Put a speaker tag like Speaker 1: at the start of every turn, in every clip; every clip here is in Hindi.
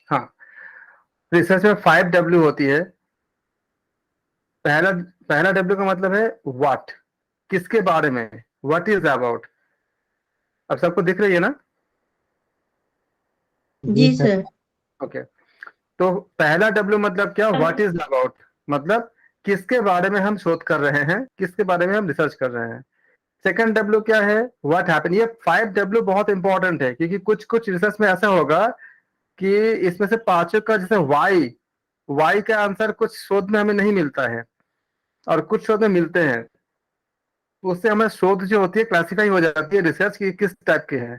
Speaker 1: हाँ, रिसर्च में 5 W होती है। पहला पहला W का मतलब है व्हाट, किसके बारे में, व्हाट इज अबाउट। अब सबको दिख रही है ना?
Speaker 2: जी
Speaker 3: जी सर।
Speaker 2: सर।
Speaker 1: ओके। तो पहला W मतलब क्या, व्हाट इज अबाउट, मतलब किसके बारे में हम शोध कर रहे हैं, किसके बारे में हम रिसर्च कर रहे हैं। सेकंड W क्या है, व्हाट हैपन। ये 5 W बहुत इंपॉर्टेंट है, क्योंकि कुछ कुछ रिसर्च में ऐसा होगा कि इसमें से पांचों का, जैसे वाई, वाई का आंसर कुछ शोध में हमें नहीं मिलता है और कुछ शोध में मिलते हैं। तो उससे हमें शोध जो होती है क्लासिफाई हो जाती है रिसर्च की किस टाइप की है।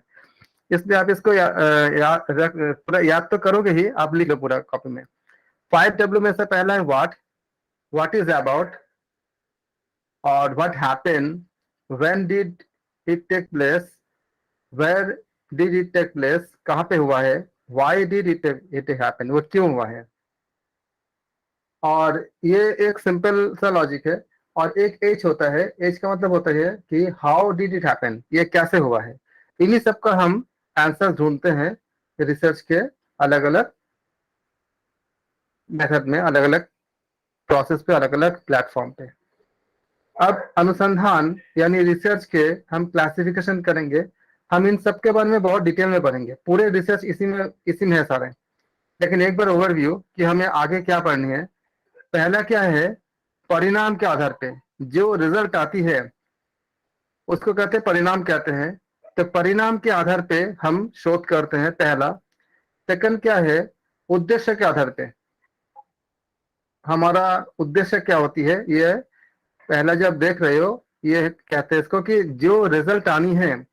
Speaker 1: इसलिए आप इसको पूरा याद तो करोगे ही, आप लिख लो पूरा कॉपी में। 5 W में से पहला है व्हाट इज अबाउट, और what happen, when did it take place, where did it take place, कहाँ पे हुआ है, व्हाई डिड इट हैपन, वो क्यों हुआ है। और ये एक सिंपल सा लॉजिक है। और एक एच होता है, एच का मतलब होता है कि हाउ डिड इट हैपन, ये कैसे हुआ है। इन्हीं सब का हम आंसर ढूंढते हैं रिसर्च के अलग अलग मेथड में, अलग अलग प्रोसेस पे, अलग अलग प्लेटफॉर्म पे। अब अनुसंधान यानी रिसर्च के हम क्लासिफिकेशन करेंगे। हम इन सब के बारे में बहुत डिटेल में पढ़ेंगे, पूरे रिसर्च इसी में है सारे। लेकिन एक बार ओवरव्यू कि हमें आगे क्या पढ़नी है। पहला क्या है, परिणाम के आधार पे जो रिजल्ट आती है उसको कहते हैं परिणाम कहते हैं। तो परिणाम के आधार पे हम शोध करते हैं, पहला। सेकंड क्या है, उद्देश्य के आधार पे हमारा उद्देश्य क्या होती है। ये पहला जब देख रहे हो, ये कहते हैं इसको कि जो रिजल्ट आनी है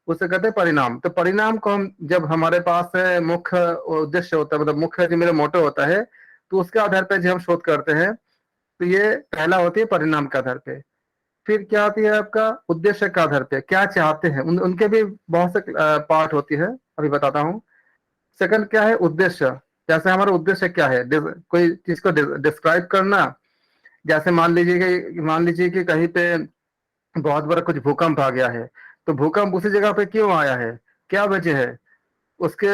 Speaker 1: उसे कहते हैं परिणाम। तो परिणाम को हम, जब हमारे पास मुख्य उद्देश्य होता है, मतलब मुख्य जो मेरा मोटो होता है, तो उसके आधार पर जो हम शोध करते हैं, तो ये पहला होती है परिणाम के आधार पे। फिर क्या होती है आपका उद्देश्य के आधार पे, क्या चाहते हैं, उनके भी बहुत से पार्ट होती है, अभी बताता हूँ। सेकंड क्या है, उद्देश्य। जैसे हमारा उद्देश्य क्या है, कोई चीज को डिस्क्राइब करना। जैसे मान लीजिए कि कहीं पे बहुत बड़ा कुछ भूकंप आ गया है, तो भूकंप उसी जगह पे क्यों आया है, क्या वजह है उसके,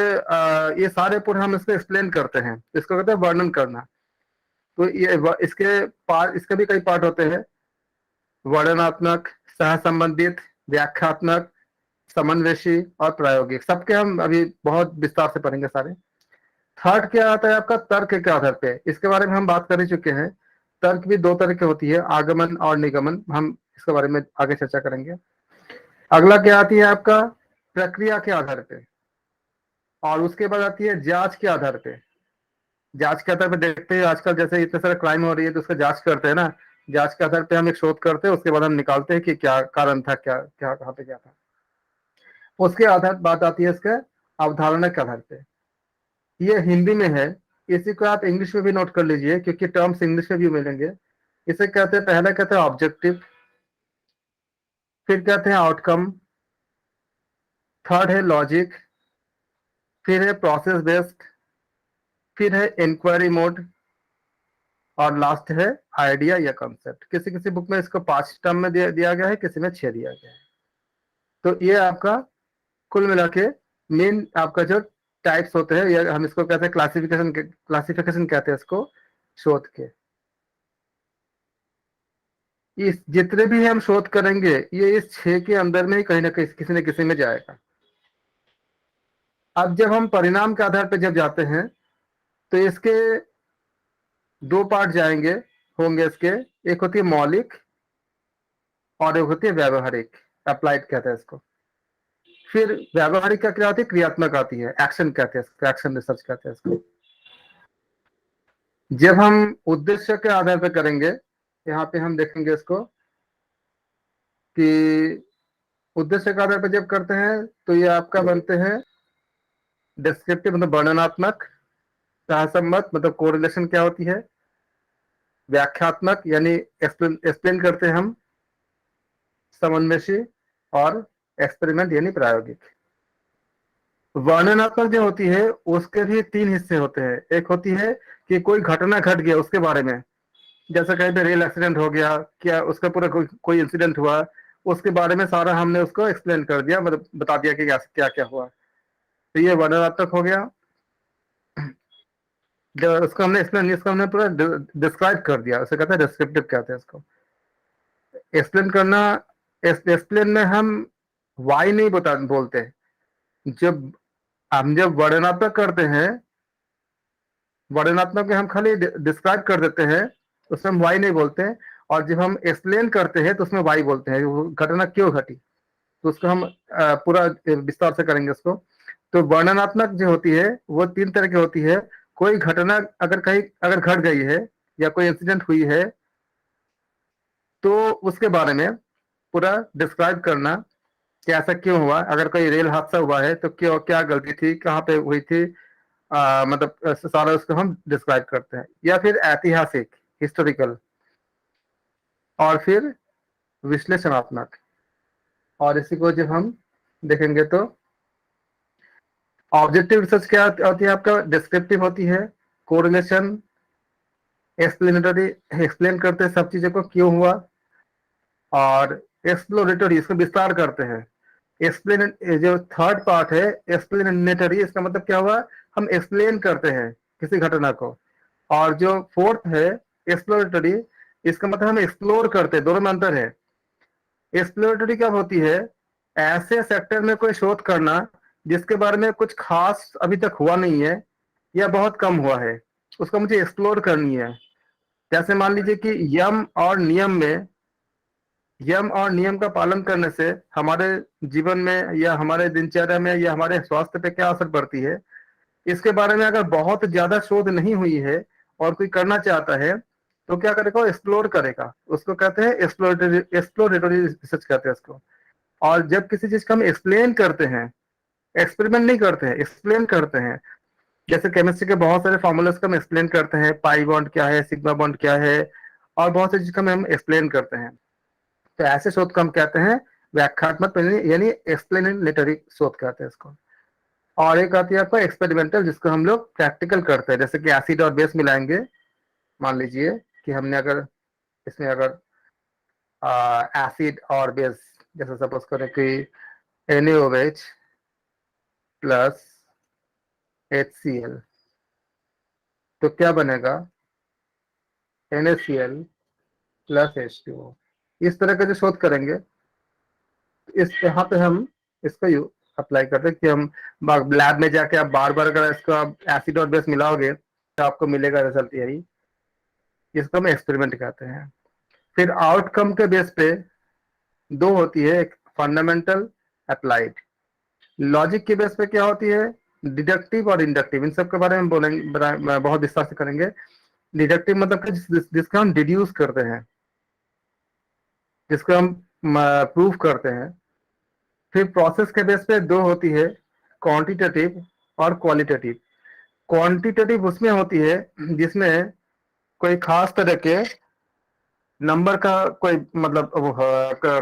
Speaker 1: ये सारे पूरे हम इसको एक्सप्लेन करते हैं, इसको कहते हैं वर्णन करना। तो ये इसके भी कई पार्ट होते हैं, वर्णनात्मक, सह संबंधित, व्याख्यात्मक, समन्वयी और प्रायोगिक। सबके हम अभी बहुत विस्तार से पढ़ेंगे सारे। थर्ड क्या आता है आपका, तर्क के आधार पे। इसके बारे में हम बात कर ही चुके हैं। तर्क भी दो तरह की होती है, आगमन और निगमन। हम इसके बारे में आगे चर्चा करेंगे। अगला क्या आती है आपका, प्रक्रिया के आधार पे। और उसके बाद आती है जांच के आधार पे। जांच के आधार पे देखते हैं आजकल जैसे इतने सारे क्राइम हो रही है, तो उसका जांच करते हैं ना। जांच के आधार पे हम एक शोध करते हैं, उसके बाद हम निकालते हैं कि क्या कारण था, क्या क्या कहाँ पे क्या था। उसके आधार बात आती है इसके अवधारणा के आधार पे। ये हिंदी में है, इसी को आप इंग्लिश में भी नोट कर लीजिए, क्योंकि टर्म्स इंग्लिश में भी मिलेंगे। इसे कहते हैं, पहला कहते हैं ऑब्जेक्टिव, फिर कहते हैं आउटकम, थर्ड है लॉजिक, फिर है प्रोसेस बेस्ड, फिर है इंक्वायरी मोड, और लास्ट है आइडिया या कॉन्सेप्ट। किसी किसी बुक में इसको 5 टर्म में दिया गया है, किसी में 6 दिया गया है। तो ये आपका कुल मिला के मेन आपका जो टाइप्स होते हैं, या हम इसको कहते हैं क्लासिफिकेशन कहते हैं इसको, शोध के। इस जितने भी हम शोध करेंगे, ये इस 6 के अंदर में ही कहीं ना कहीं किसी न किसी में जाएगा। अब जब हम परिणाम के आधार पर जब जाते हैं, तो इसके दो पार्ट जाएंगे, होंगे इसके। एक होती है मौलिक और एक होती है व्यावहारिक, अप्लाइड कहते हैं इसको। फिर व्यावहारिक का क्या होती है, क्रियात्मक आती है, एक्शन कहते हैं इसको, एक्शन रिसर्च कहते हैं इसको। जब हम उद्देश्य के आधार पर करेंगे, यहाँ पे हम देखेंगे इसको कि उद्देश्य के आधार पर जब करते हैं, तो ये आपका बनते हैं डिस्क्रिप्टिव, मतलब वर्णनात्मक, सहसंबंध मतलब कोरिलेशन क्या होती है, व्याख्यात्मक यानी एक्सप्लेन करते हैं हम, समन्वयी, और एक्सपेरिमेंट यानी प्रायोगिक। वर्णनात्मक जो होती है उसके भी 3 हिस्से होते हैं। एक होती है कि कोई घटना घट गया उसके बारे में, जैसे कहीं पे रेल एक्सीडेंट हो गया, क्या उसका पूरा कोई इंसिडेंट हुआ, उसके बारे में सारा हमने उसको एक्सप्लेन कर दिया, मतलब बता दिया कि क्या क्या हुआ। तो ये वर्णनात्मक हो गया। जो उसको हमने एक्सप्लेन, इसको हमने पूरा डिस्क्राइब कर दिया, उसे कहते हैं डिस्क्रिप्टिव कहते हैं इसको। एक्सप्लेन करना, एक्सप्लेन में हम वाई नहीं बोलते। जब हम जब वर्णनात्मक करते हैं, वर्णनात्मक में हम खाली डिस्क्राइब कर देते हैं, उसमें हम वाई नहीं बोलते। और जब हम एक्सप्लेन करते हैं तो उसमें वाई बोलते हैं, वो घटना क्यों घटी। तो उसको हम पूरा विस्तार से करेंगे उसको। तो वर्णनात्मक जो होती है वो तीन तरह की होती है। कोई घटना अगर कहीं अगर घट गई है या कोई इंसिडेंट हुई है तो उसके बारे में पूरा डिस्क्राइब करना कि ऐसा क्यों हुआ। अगर कोई रेल हादसा हुआ है तो क्यों, क्या गलती थी, कहाँ पे हुई थी, मतलब सारा उसको हम डिस्क्राइब करते हैं। या फिर ऐतिहासिक, हिस्टोरिकल। और फिर विश्लेषणात्मक। और इसी को जब हम देखेंगे तो ऑब्जेक्टिव रिसर्च क्या होती है आपका, डिस्क्रिप्टिव होती है, कोरिलेशन, एक्सप्लेनेटरी, एक्सप्लेन करते हैं सब चीजों को क्यों हुआ। और एक्सप्लोरेटरी, इसको विस्तार करते हैं। एक्सप्लेन, जो थर्ड पार्ट है एक्सप्लेनेटरी, इसका मतलब क्या हुआ, हम एक्सप्लेन करते हैं किसी घटना को। और जो फोर्थ है एक्सप्लोरेटरी, इसका मतलब हम एक्सप्लोर करते हैं, दोनों में अंतर है। एक्सप्लोरेटरी क्या होती है, ऐसे सेक्टर में कोई शोध करना जिसके बारे में कुछ खास अभी तक हुआ नहीं है या बहुत कम हुआ है, उसको मुझे एक्सप्लोर करनी है। जैसे मान लीजिए कि यम और नियम का पालन करने से हमारे जीवन में या हमारे दिनचर्या में या हमारे स्वास्थ्य पे क्या असर पड़ती है, इसके बारे में अगर बहुत ज्यादा शोध नहीं हुई है और कोई करना चाहता है तो क्या करेगा, एक्सप्लोर करेगा। उसको कहते हैं एक्सप्लोरेटरी रिसर्च कहते हैं उसको। और जब किसी चीज का हम एक्सप्लेन करते हैं, एक्सपेरिमेंट नहीं करते हैं, एक्सप्लेन करते हैं। जैसे केमिस्ट्री के बहुत सारे फॉर्मूलाज का हम एक्सप्लेन करते हैं, पाई बॉन्ड क्या है, सिग्मा बॉन्ड क्या है, और बहुत सी चीज का हम एक्सप्लेन करते हैं। तो ऐसे शोध को हम कहते हैं व्याख्यात्मक, यानी एक्सप्लेनेटरी शोध कहते हैं इसको। और एक आती है आपका एक्सपेरिमेंटल, जिसको हम लोग प्रैक्टिकल करते हैं। जैसे कि एसिड और बेस मिलाएंगे, मान लीजिए कि हमने अगर इसमें अगर एसिड और बेस, जैसे सपोज करें कि NaOH प्लस HCl, तो क्या बनेगा, NaCl प्लस H2O। इस तरह का जो शोध करेंगे, इस यहाँ पे हम इसको अप्लाई करते हैं कि हम लैब में जाके आप बार बार अगर इसको आप एसिड और बेस मिलाओगे तो आपको मिलेगा रिजल्ट यही। इसको हम एक्सपेरिमेंट कहते हैं। फिर आउटकम के बेस पे दो होती है, एक फंडामेंटल, अप्लाइड। लॉजिक के बेस पे क्या होती है, डिडक्टिव और इंडक्टिव। इन सब के बारे में बोलेंगे, बहुत विस्तार से करेंगे। डिडक्टिव मतलब कि जिसका हम डिड्यूस करते हैं, जिसको हम प्रूफ करते हैं। फिर प्रोसेस के बेस पे दो होती है, क्वांटिटेटिव और क्वालिटेटिव। क्वांटिटेटिव उसमें होती है जिसमें कोई खास तरह के नंबर का कोई मतलब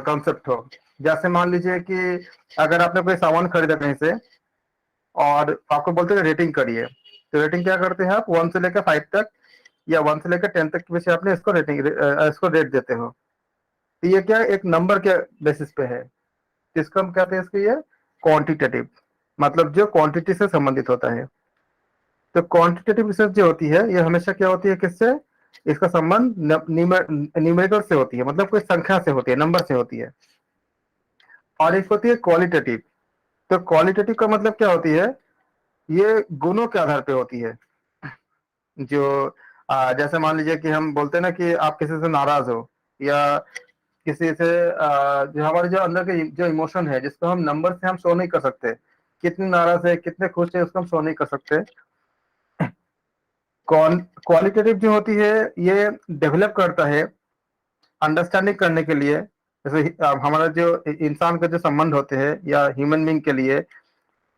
Speaker 1: कॉन्सेप्ट हो। जैसे मान लीजिए कि अगर आपने कोई सामान खरीदा कहीं से और आपको बोलते हैं रेटिंग करिए, तो रेटिंग क्या करते हैं आप, 1 से लेकर 5 तक या 1 से लेकर 10 तक के विषय आपने इसको रेटिंग, इसको रेट देते हो। तो ये क्या एक नंबर के बेसिस पे है, जिसको हम कहते हैं इसको ये क्वांटिटेटिव, मतलब जो क्वांटिटी से संबंधित होता है। तो क्वांटिटेटिव रिसर्च जो होती है ये हमेशा क्या होती है, किससे, इसका संबंध न्यूमेरिकल से होती है, मतलब कोई संख्या से होती है, नंबर से होती है। और एक होती है क्वालिटेटिव। तो क्वालिटेटिव का मतलब क्या होती है, ये गुणों के आधार पे होती है। जो जैसे मान लीजिए कि हम बोलते हैं ना कि आप किसी से नाराज हो, या किसी से जो हमारे जो अंदर के जो इमोशन है, जिसको हम नंबर से हम शो नहीं कर सकते, कितने नाराज है कितने खुश है उसको हम शो नहीं कर सकते। क्वालिटेटिव जो होती है ये डेवलप करता है अंडरस्टैंडिंग करने के लिए। जैसे हमारा जो इंसान के जो संबंध होते हैं या ह्यूमन बींग के लिए,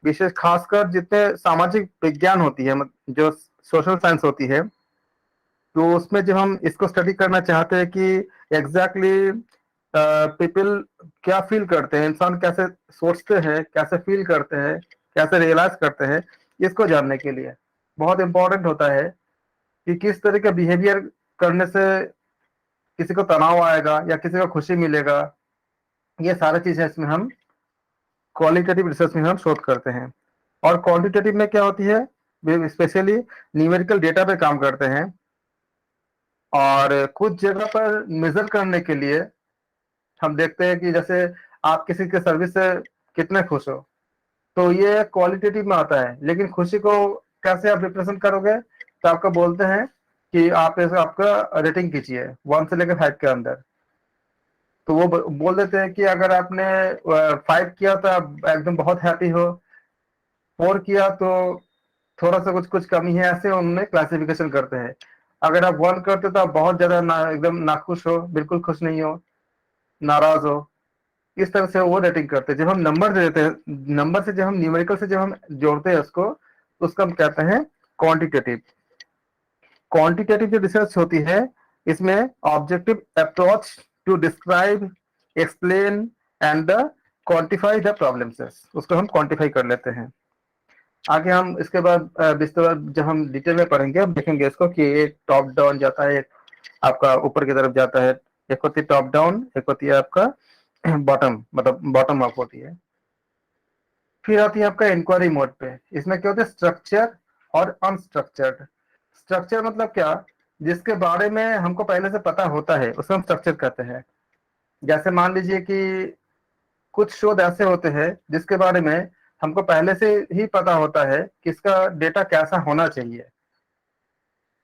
Speaker 1: विशेष खासकर जितने सामाजिक विज्ञान होती है, जो सोशल साइंस होती है, तो उसमें जब हम इसको स्टडी करना चाहते हैं कि एग्जैक्टली पीपल क्या फील करते हैं, इंसान कैसे सोचते हैं, कैसे फील करते हैं, कैसे रियलाइज करते हैं, इसको जानने के लिए बहुत इंपॉर्टेंट होता है कि किस तरह का बिहेवियर करने से किसी को तनाव आएगा या किसी को खुशी मिलेगा। ये सारी चीजें इसमें हम क्वालिटेटिव रिसर्च में हम शोध करते हैं। और क्वांटिटेटिव में क्या होती है, स्पेशली न्यूमेरिकल डेटा पे काम करते हैं, और कुछ जगह पर मेजर करने के लिए हम देखते हैं कि जैसे आप किसी के सर्विस से कितने खुश हो, तो ये क्वालिटेटिव में आता है। लेकिन खुशी को कैसे आप रिप्रेजेंट करोगे, तो आपको बोलते हैं कि आप आपका रेटिंग कीजिए 1 से लेकर 5 के अंदर। तो वो बोल देते हैं कि अगर आपने 5 किया तो आप एकदम बहुत हैप्पी हो, 4 किया तो थोड़ा सा कुछ कुछ कमी है, ऐसे उन्होंने क्लासिफिकेशन करते हैं। अगर आप 1 करते हो तो आप बहुत ज्यादा एकदम नाखुश हो, बिल्कुल खुश नहीं हो, नाराज हो। इस तरह से वो रेटिंग करते हैं। जब हम नंबर दे देते हैं, नंबर से जब हम न्यूमेरिकल से जब हम जोड़ते हैं उसको, तो उसका हम कहते हैं क्वांटिटेटिव। क्वांटिटेटिव जो रिसर्च होती है, इसमें objective approach to describe, explain and the quantify the problems, उसको हम क्वांटिफाई कर लेते हैं। आगे हम इसके बाद विस्तार जब हम डिटेल में पढ़ेंगे, अब देखेंगे इसको कि एक टॉप डाउन जाता है, एक आपका ऊपर की तरफ जाता है। एक होती है टॉप डाउन, एक होती है आपका बॉटम, मतलब बॉटम अप होती है। फिर आती है आपका इंक्वायरी मोड पे। इसमें क्या होता है, स्ट्रक्चर और अनस्ट्रक्चर्ड। स्ट्रक्चर मतलब क्या, जिसके बारे में हमको पहले से पता होता है उसको हम स्ट्रक्चर कहते हैं। जैसे मान लीजिए कि कुछ शोध ऐसे होते हैं जिसके बारे में हमको पहले से ही पता होता है कि इसका डेटा कैसा होना चाहिए,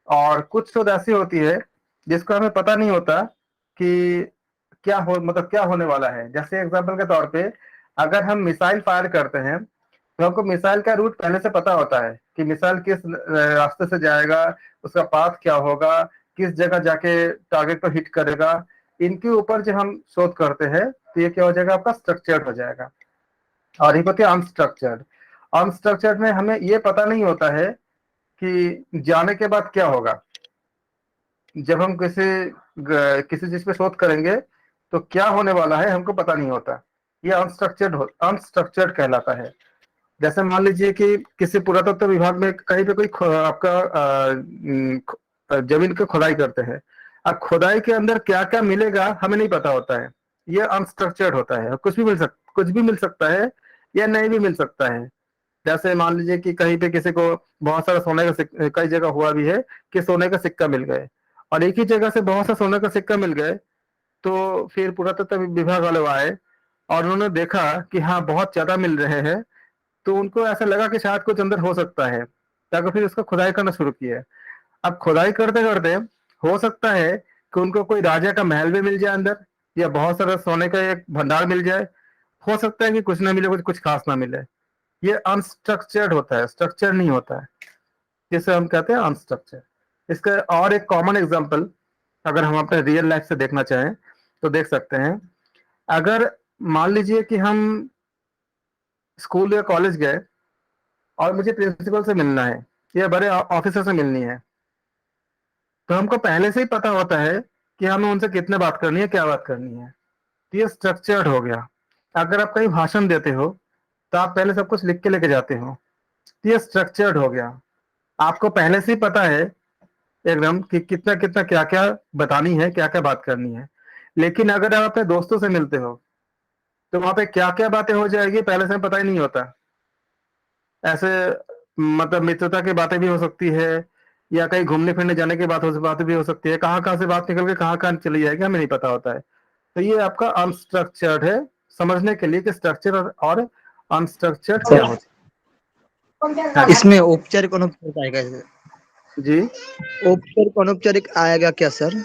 Speaker 1: और कुछ शोध ऐसी होती है जिसको हमें पता नहीं होता कि क्या हो, मतलब क्या होने वाला है। जैसे एग्जांपल के तौर पे, अगर हम मिसाइल फायर करते हैं तो हमको मिसाइल का रूट पहले से पता होता है कि मिसाइल किस रास्ते से जाएगा, उसका पाथ क्या होगा, किस जगह जाके टारगेट पर हिट करेगा। इनके ऊपर जो हम शोध करते हैं तो ये क्या हो जाएगा, आपका स्ट्रक्चर्ड हो जाएगा। और एक होती है अनस्ट्रक्चर्ड। अनस्ट्रक्चर्ड में हमें ये पता नहीं होता है कि जाने के बाद क्या होगा। जब हम किसी चीज पे शोध करेंगे तो क्या होने वाला है हमको पता नहीं होता। ये अनस्ट्रक्चर्ड कहलाता है। जैसे मान लीजिए कि किसी पुरातत्व विभाग में कहीं पे कोई आपका जमीन की खुदाई करते हैं। अब खुदाई के अंदर क्या क्या मिलेगा हमें नहीं पता होता है, ये अनस्ट्रक्चर्ड होता है। कुछ भी मिल सकता है या नहीं भी मिल सकता है। जैसे मान लीजिए कि कहीं पे किसी को बहुत सारा सोने का कई जगह हुआ भी है कि सोने का सिक्का मिल गए, और एक ही जगह से बहुत सा सोने का सिक्का मिल गए। तो फिर पुरातत्व विभाग वाले आए और उन्होंने देखा कि हाँ बहुत ज्यादा मिल रहे हैं, तो उनको ऐसा लगा कि शायद कुछ अंदर हो सकता है, ताकि फिर उसका खुदाई करना शुरू किया। अब खुदाई करते करते हो सकता है कि उनको कोई राजा का महल भी मिल जाए अंदर, या बहुत सारा सोने का एक भंडार मिल जाए। हो सकता है कि कुछ ना मिले, कुछ खास ना मिले। ये अनस्ट्रक्चर्ड होता है, स्ट्रक्चर नहीं होता है, जिसे हम कहते हैं अनस्ट्रक्चर। इसका और एक कॉमन एग्जांपल अगर हम अपने रियल लाइफ से देखना चाहें तो देख सकते हैं। अगर मान लीजिए कि हम स्कूल या कॉलेज गए और मुझे प्रिंसिपल से मिलना है या बड़े ऑफिसर से मिलनी है, तो हमको पहले से ही पता होता है कि हमें उनसे कितने बात करनी है, क्या बात करनी है। तो ये स्ट्रक्चर्ड हो गया। अगर आप कहीं भाषण देते हो तो आप पहले सब कुछ लिख के लेके जाते हो, तो ये स्ट्रक्चर्ड हो गया। आपको पहले से ही पता है एकदम कि कितना कितना क्या क्या बतानी है, क्या क्या बात करनी है। लेकिन अगर आप अपने दोस्तों से मिलते हो तो वहां पे क्या क्या बातें हो जाएगी पहले से पता ही नहीं होता। ऐसे मतलब मित्रता की बातें भी हो सकती है, या कहीं घूमने फिरने जाने की बातें भी हो सकती है। कहाँ कहाँ से बात निकल के कहाँ कहाँ चली जाएगी हमें नहीं पता होता है। तो ये आपका अनस्ट्रक्चर्ड है, समझने के लिए कि स्ट्रक्चर और अनस्ट्रक्चर्ड क्या
Speaker 2: सर
Speaker 1: होता है। हाँ
Speaker 2: इसमें औपचारिक अनौपचारिक आएगा सर?
Speaker 1: जी।
Speaker 2: औपचारिक अनौपचारिक आएगा क्या सर?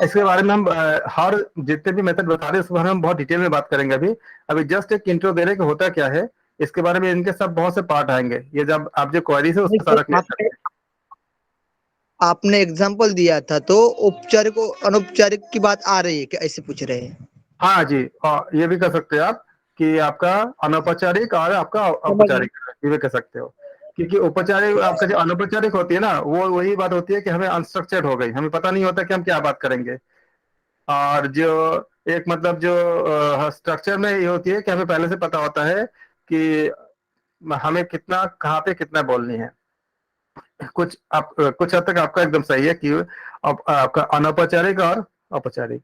Speaker 1: इसके बारे में हम हर जितने भी मेथड बता रहे हैं उसके बारे में हम बहुत डिटेल में बात करेंगे। अभी अभी जस्ट एक इंट्रो दे रहे हैं कि होता क्या है। इसके बारे में इनके सब बहुत से पार्ट आएंगे, ये जब आप जो क्वेरीज है
Speaker 2: नहीं
Speaker 1: उसको
Speaker 2: सर,
Speaker 1: सारा क्लियर
Speaker 2: आपने
Speaker 1: करेंगे।
Speaker 2: आपने एग्जाम्पल दिया था तो औपचारिक और अनौपचारिक की बात आ रही है क्या, ऐसे पूछ रहे हैं?
Speaker 1: हाँ जी, और ये भी कर सकते हैं आप कि आपका अनौपचारिक और आपका
Speaker 2: समझ गए।
Speaker 1: औपचारिक, ये भी कर सकते हो। क्योंकि औपचारिक आपका जो अनौपचारिक होती है ना, वो वही बात होती है कि हमें अनस्ट्रक्चर्ड हो गई, हमें पता नहीं होता कि हम क्या बात करेंगे। और जो एक मतलब जो स्ट्रक्चर में ये होती है कि हमें पहले से पता होता है कि हमें कितना कहाँ पे कितना बोलनी है। कुछ हद तक आपका एकदम सही है कि आपका अनौपचारिक और औपचारिक।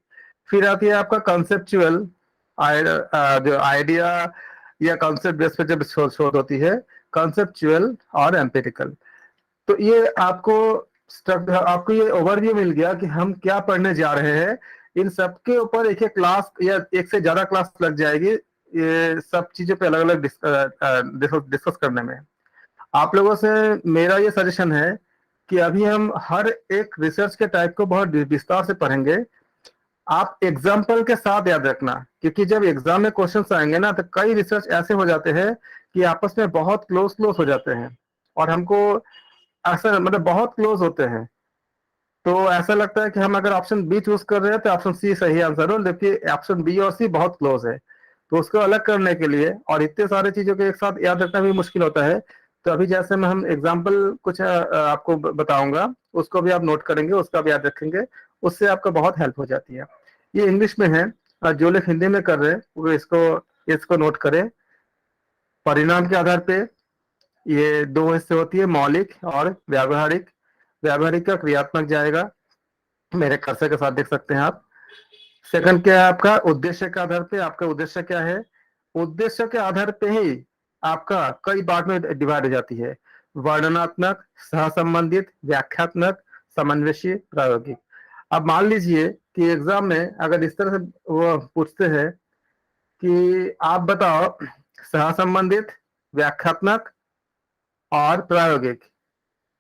Speaker 1: फिर आती है आपका कंसेप्चुअल, जो आइडिया या कॉन्सेप्ट बेस पे जब शोध शोध होती है कंसेप्चुअल और एम्पिरिकल। तो ये आपको ये ओवरव्यू मिल गया कि हम क्या पढ़ने जा रहे हैं। इन सबके ऊपर एक एक क्लास या एक से ज्यादा क्लास लग जाएगी, ये सब चीजों पे अलग अलग डिस्कस करने में। आप लोगों से मेरा ये सजेशन है कि अभी हम हर एक रिसर्च के टाइप को बहुत विस्तार से पढ़ेंगे। आप एग्जाम्पल के साथ याद रखना, क्योंकि जब एग्जाम में क्वेश्चंस आएंगे ना, तो कई रिसर्च ऐसे हो जाते हैं कि आपस में बहुत क्लोज क्लोज हो जाते हैं, और हमको ऐसा मतलब बहुत क्लोज होते हैं। तो ऐसा लगता है कि हम अगर ऑप्शन बी चूज कर रहे हैं तो ऑप्शन सी सही आंसर हो, जबकि ऑप्शन बी और सी बहुत क्लोज है। तो उसको अलग करने के लिए, और इतने सारे चीजों को एक साथ याद रखना भी मुश्किल होता है, तो अभी जैसे मैं हम एग्जाम्पल कुछ आपको बताऊंगा, उसको भी आप नोट करेंगे, उसका भी याद रखेंगे, उससे आपको बहुत हेल्प हो जाती है। ये इंग्लिश में है, जो लोग हिंदी में कर रहे हैं वो इसको इसको नोट करें। परिणाम के आधार पे ये दो हिस्से होती है, मौलिक और व्यावहारिक। व्यावहारिक का क्रियात्मक जाएगा, मेरे कर्सर के साथ देख सकते हैं आप। सेकंड क्या है आपका, उद्देश्य के आधार पे आपका उद्देश्य क्या है। उद्देश्य के आधार पे ही आपका कई भाग में डिवाइड हो जाती है, वर्णनात्मक, सहसंबंधित, व्याख्यात्मक, समन्वयी, प्रायोगिक। अब मान लीजिए कि एग्जाम में अगर इस तरह से वो पूछते हैं कि आप बताओ सहसंबंधित, व्याख्यात्मक और प्रायोगिक,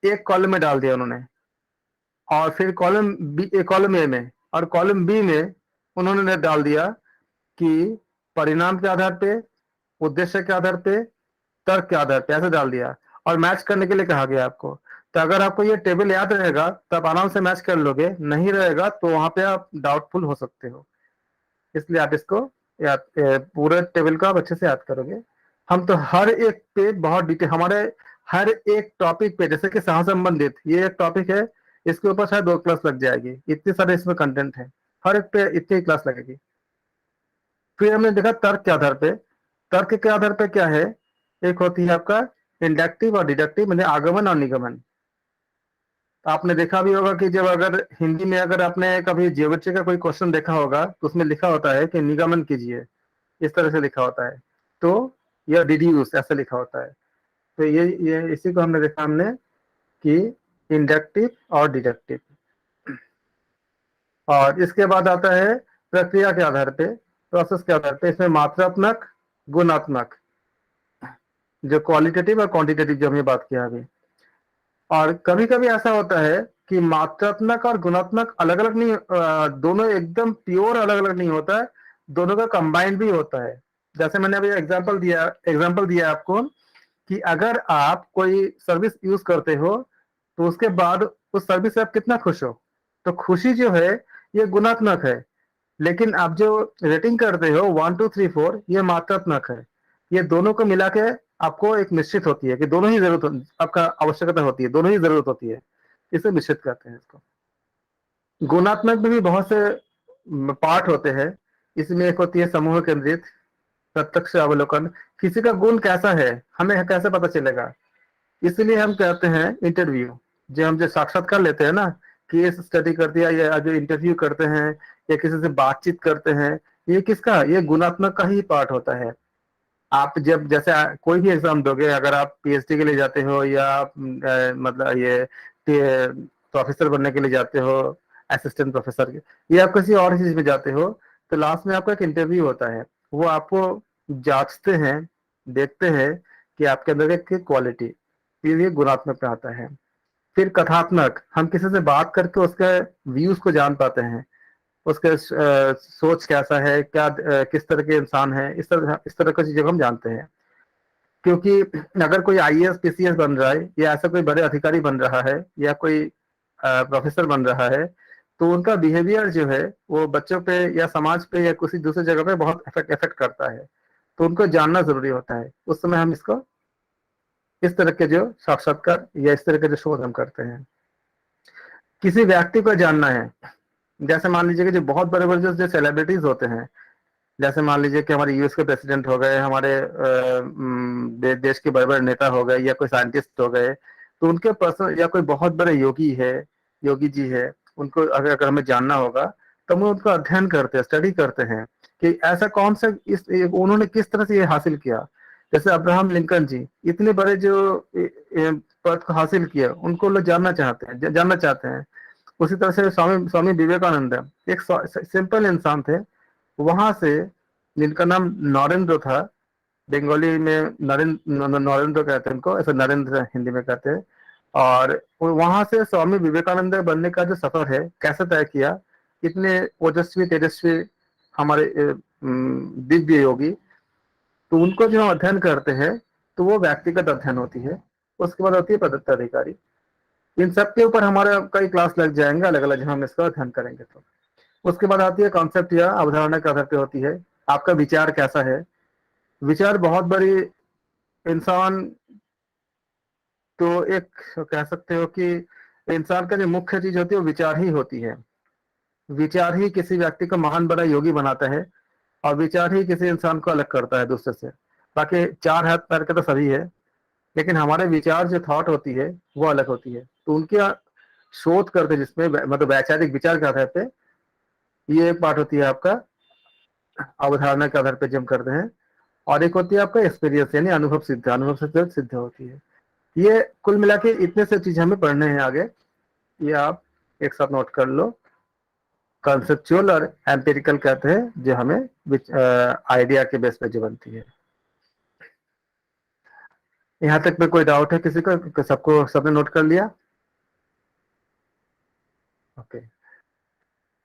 Speaker 1: एक कॉलम में डाल दिया उन्होंने, और फिर कॉलम ए में और कॉलम बी में उन्होंने डाल दिया कि परिणाम के आधार पे, उद्देश्य के आधार पे, तर्क के आधार पे, ऐसे डाल दिया, और मैच करने के लिए कहा गया आपको। तो अगर आपको ये टेबल याद रहेगा तो आप आराम से मैच कर लोगे, नहीं रहेगा तो वहां पे आप डाउटफुल हो सकते हो। इसलिए आप इसको याद, पूरे टेबल को आप अच्छे से याद करोगे। हम तो हर एक पे बहुत डिटेल, हमारे हर एक टॉपिक पे, जैसे कि सह संबंधित ये एक टॉपिक है, इसके ऊपर शायद 2 क्लास लग जाएगी, इतने सारे इसमें कंटेंट है, हर एक पे इतनी क्लास लगेगी। फिर हमने देखा तर्क के आधार पे। तर्क के आधार पे क्या है, एक होती है आपका इंडक्टिव और डिडक्टिव, मतलब आगमन और निगमन। तो आपने देखा भी होगा कि जब अगर हिंदी में अगर आपने कभी ज्योमेट्री का कोई क्वेश्चन देखा होगा तो उसमें लिखा होता है कि निगमन कीजिए, इस तरह से लिखा होता है, तो यह डिड्यूस ऐसे लिखा होता है। तो ये इसी को हमने देखा हमने कि इंडक्टिव और डिडक्टिव। और इसके बाद आता है प्रक्रिया के आधार पे, प्रोसेस के आधार पे। इसमें मात्रात्मक, गुणात्मक, जो क्वालिटेटिव और क्वांटिटेटिव जो हमने बात किया अभी। और कभी कभी ऐसा होता है कि मात्रात्मक और गुणात्मक अलग अलग नहीं, दोनों एकदम प्योर अलग अलग नहीं होता है, दोनों का कंबाइंड भी होता है। जैसे मैंने अभी एग्जांपल दिया आपको कि अगर आप कोई सर्विस यूज करते हो तो उसके बाद उस सर्विस से आप कितना खुश हो, तो खुशी जो है ये गुणात्मक है। लेकिन आप जो रेटिंग करते हो 1 2 3 4, ये मात्रात्मक है। ये दोनों को मिला के आपको एक निश्चित होती है कि दोनों ही आपका आवश्यकता होती है, दोनों ही जरूरत होती है, इसे निश्चित कहते हैं इसको। गुणात्मक में भी बहुत से पार्ट होते हैं। इसमें एक होती है समूह केंद्रित, प्रत्यक्ष अवलोकन। किसी का गुण कैसा है हमें कैसे पता चलेगा, इसलिए हम कहते हैं इंटरव्यू। जो हम जो साक्षात्कार लेते हैं ना, केस स्टडी कर दिया, या जो इंटरव्यू करते हैं या किसी से बातचीत करते हैं, ये किसका, ये गुणात्मक का ही पार्ट होता है। आप जब जैसे कोई भी एग्जाम दोगे, अगर आप पीएचडी के लिए जाते हो या आप मतलब ये प्रोफेसर बनने के लिए जाते हो, असिस्टेंट प्रोफेसर के, या आप किसी और चीज में जाते हो, तो लास्ट में आपका एक इंटरव्यू होता है। वो आपको जांचते हैं, देखते हैं कि आपके अंदर की क्वालिटी, ये गुणात्मक में आता है। फिर कथात्मक, हम किसी से बात करके उसके व्यूज को जान पाते हैं, उसके सोच कैसा है, क्या किस तरह के इंसान है, इस तरह की चीजों को हम जानते हैं। क्योंकि अगर कोई आईएएस पीसीएस बन रहा है या ऐसा कोई बड़े अधिकारी बन रहा है या कोई प्रोफेसर बन रहा है, तो उनका बिहेवियर जो है वो बच्चों पे या समाज पे या किसी दूसरी जगह पे बहुत इफेक्ट करता है। तो उनको जानना जरूरी होता है। उस समय हम इसको इस तरह के जो साक्षात्कार या इस तरह के जो शोध हम करते हैं। किसी व्यक्ति को जानना है, जैसे मान लीजिए कि जो बहुत बड़े बड़े जो सेलिब्रिटीज होते हैं, जैसे मान लीजिए कि हमारे यूएस के प्रेसिडेंट हो गए, हमारे देश के बड़े बड़े नेता हो गए, या कोई साइंटिस्ट हो गए, तो उनके पर्सनल, या कोई बहुत बड़े योगी है, योगी जी है, उनको अगर हमें जानना होगा तो हम उनका अध्ययन करते हैं, स्टडी करते हैं कि ऐसा कौन सा उन्होंने किस तरह से ये हासिल किया। जैसे अब्राहम लिंकन जी इतने बड़े जो पद को हासिल किया, उनको लोग जानना चाहते हैं, जानना चाहते हैं। उसी तरह से स्वामी स्वामी विवेकानंद एक सिंपल इंसान थे, वहां से, जिनका नाम नरेंद्र था, बंगाली में नरेंद्र, नरेंद्र कहते हैं उनको, ऐसे नरेंद्र हिंदी में कहते हैं। और वहां से स्वामी विवेकानंद बनने का जो सफर है, कैसे तय किया, इतने ओजस्वी तेजस्वी हमारे दिव्य योगी, तो उनको जो हम अध्ययन करते हैं, तो वो व्यक्तिगत अध्ययन होती है। उसके बाद होती है पदत्त अधिकारी। इन सब के ऊपर हमारे कई क्लास लग जाएंगे अलग अलग, जब हम इसका अध्ययन करेंगे तो। उसके बाद आती है कॉन्सेप्ट या अवधारणा के आधार पे होती है, आपका विचार कैसा है। विचार बहुत बड़ी, इंसान तो एक कह सकते हो कि इंसान का जो मुख्य चीज होती है वो विचार ही होती है। विचार ही किसी व्यक्ति को महान बड़ा योगी बनाता है, और विचार ही किसी इंसान को अलग करता है दूसरे से। बाकी चार हाथ पैर के तो सभी है, लेकिन हमारे विचार जो थॉट होती है वो अलग होती है। तो उनके शोध करते, जिसमें मतलब वैचारिक विचार के आधार पे, ये एक पार्ट होती है आपका अवधारणा के आधार पे जो हम करते हैं। और एक होती है आपका एक्सपीरियंस, यानी अनुभव सिद्ध, अनुभव से सिद्ध होती है। ये कुल मिला के इतने से चीज हमें पढ़ने हैं आगे, ये आप एक साथ नोट कर लो। कंसेप्चुअल और एम्पिरिकल कहते हैं, जो हमें आइडिया के बेस पे जो बनती है। यहाँ तक में कोई डाउट है किसी को? सबको, सबने नोट कर लिया? ओके।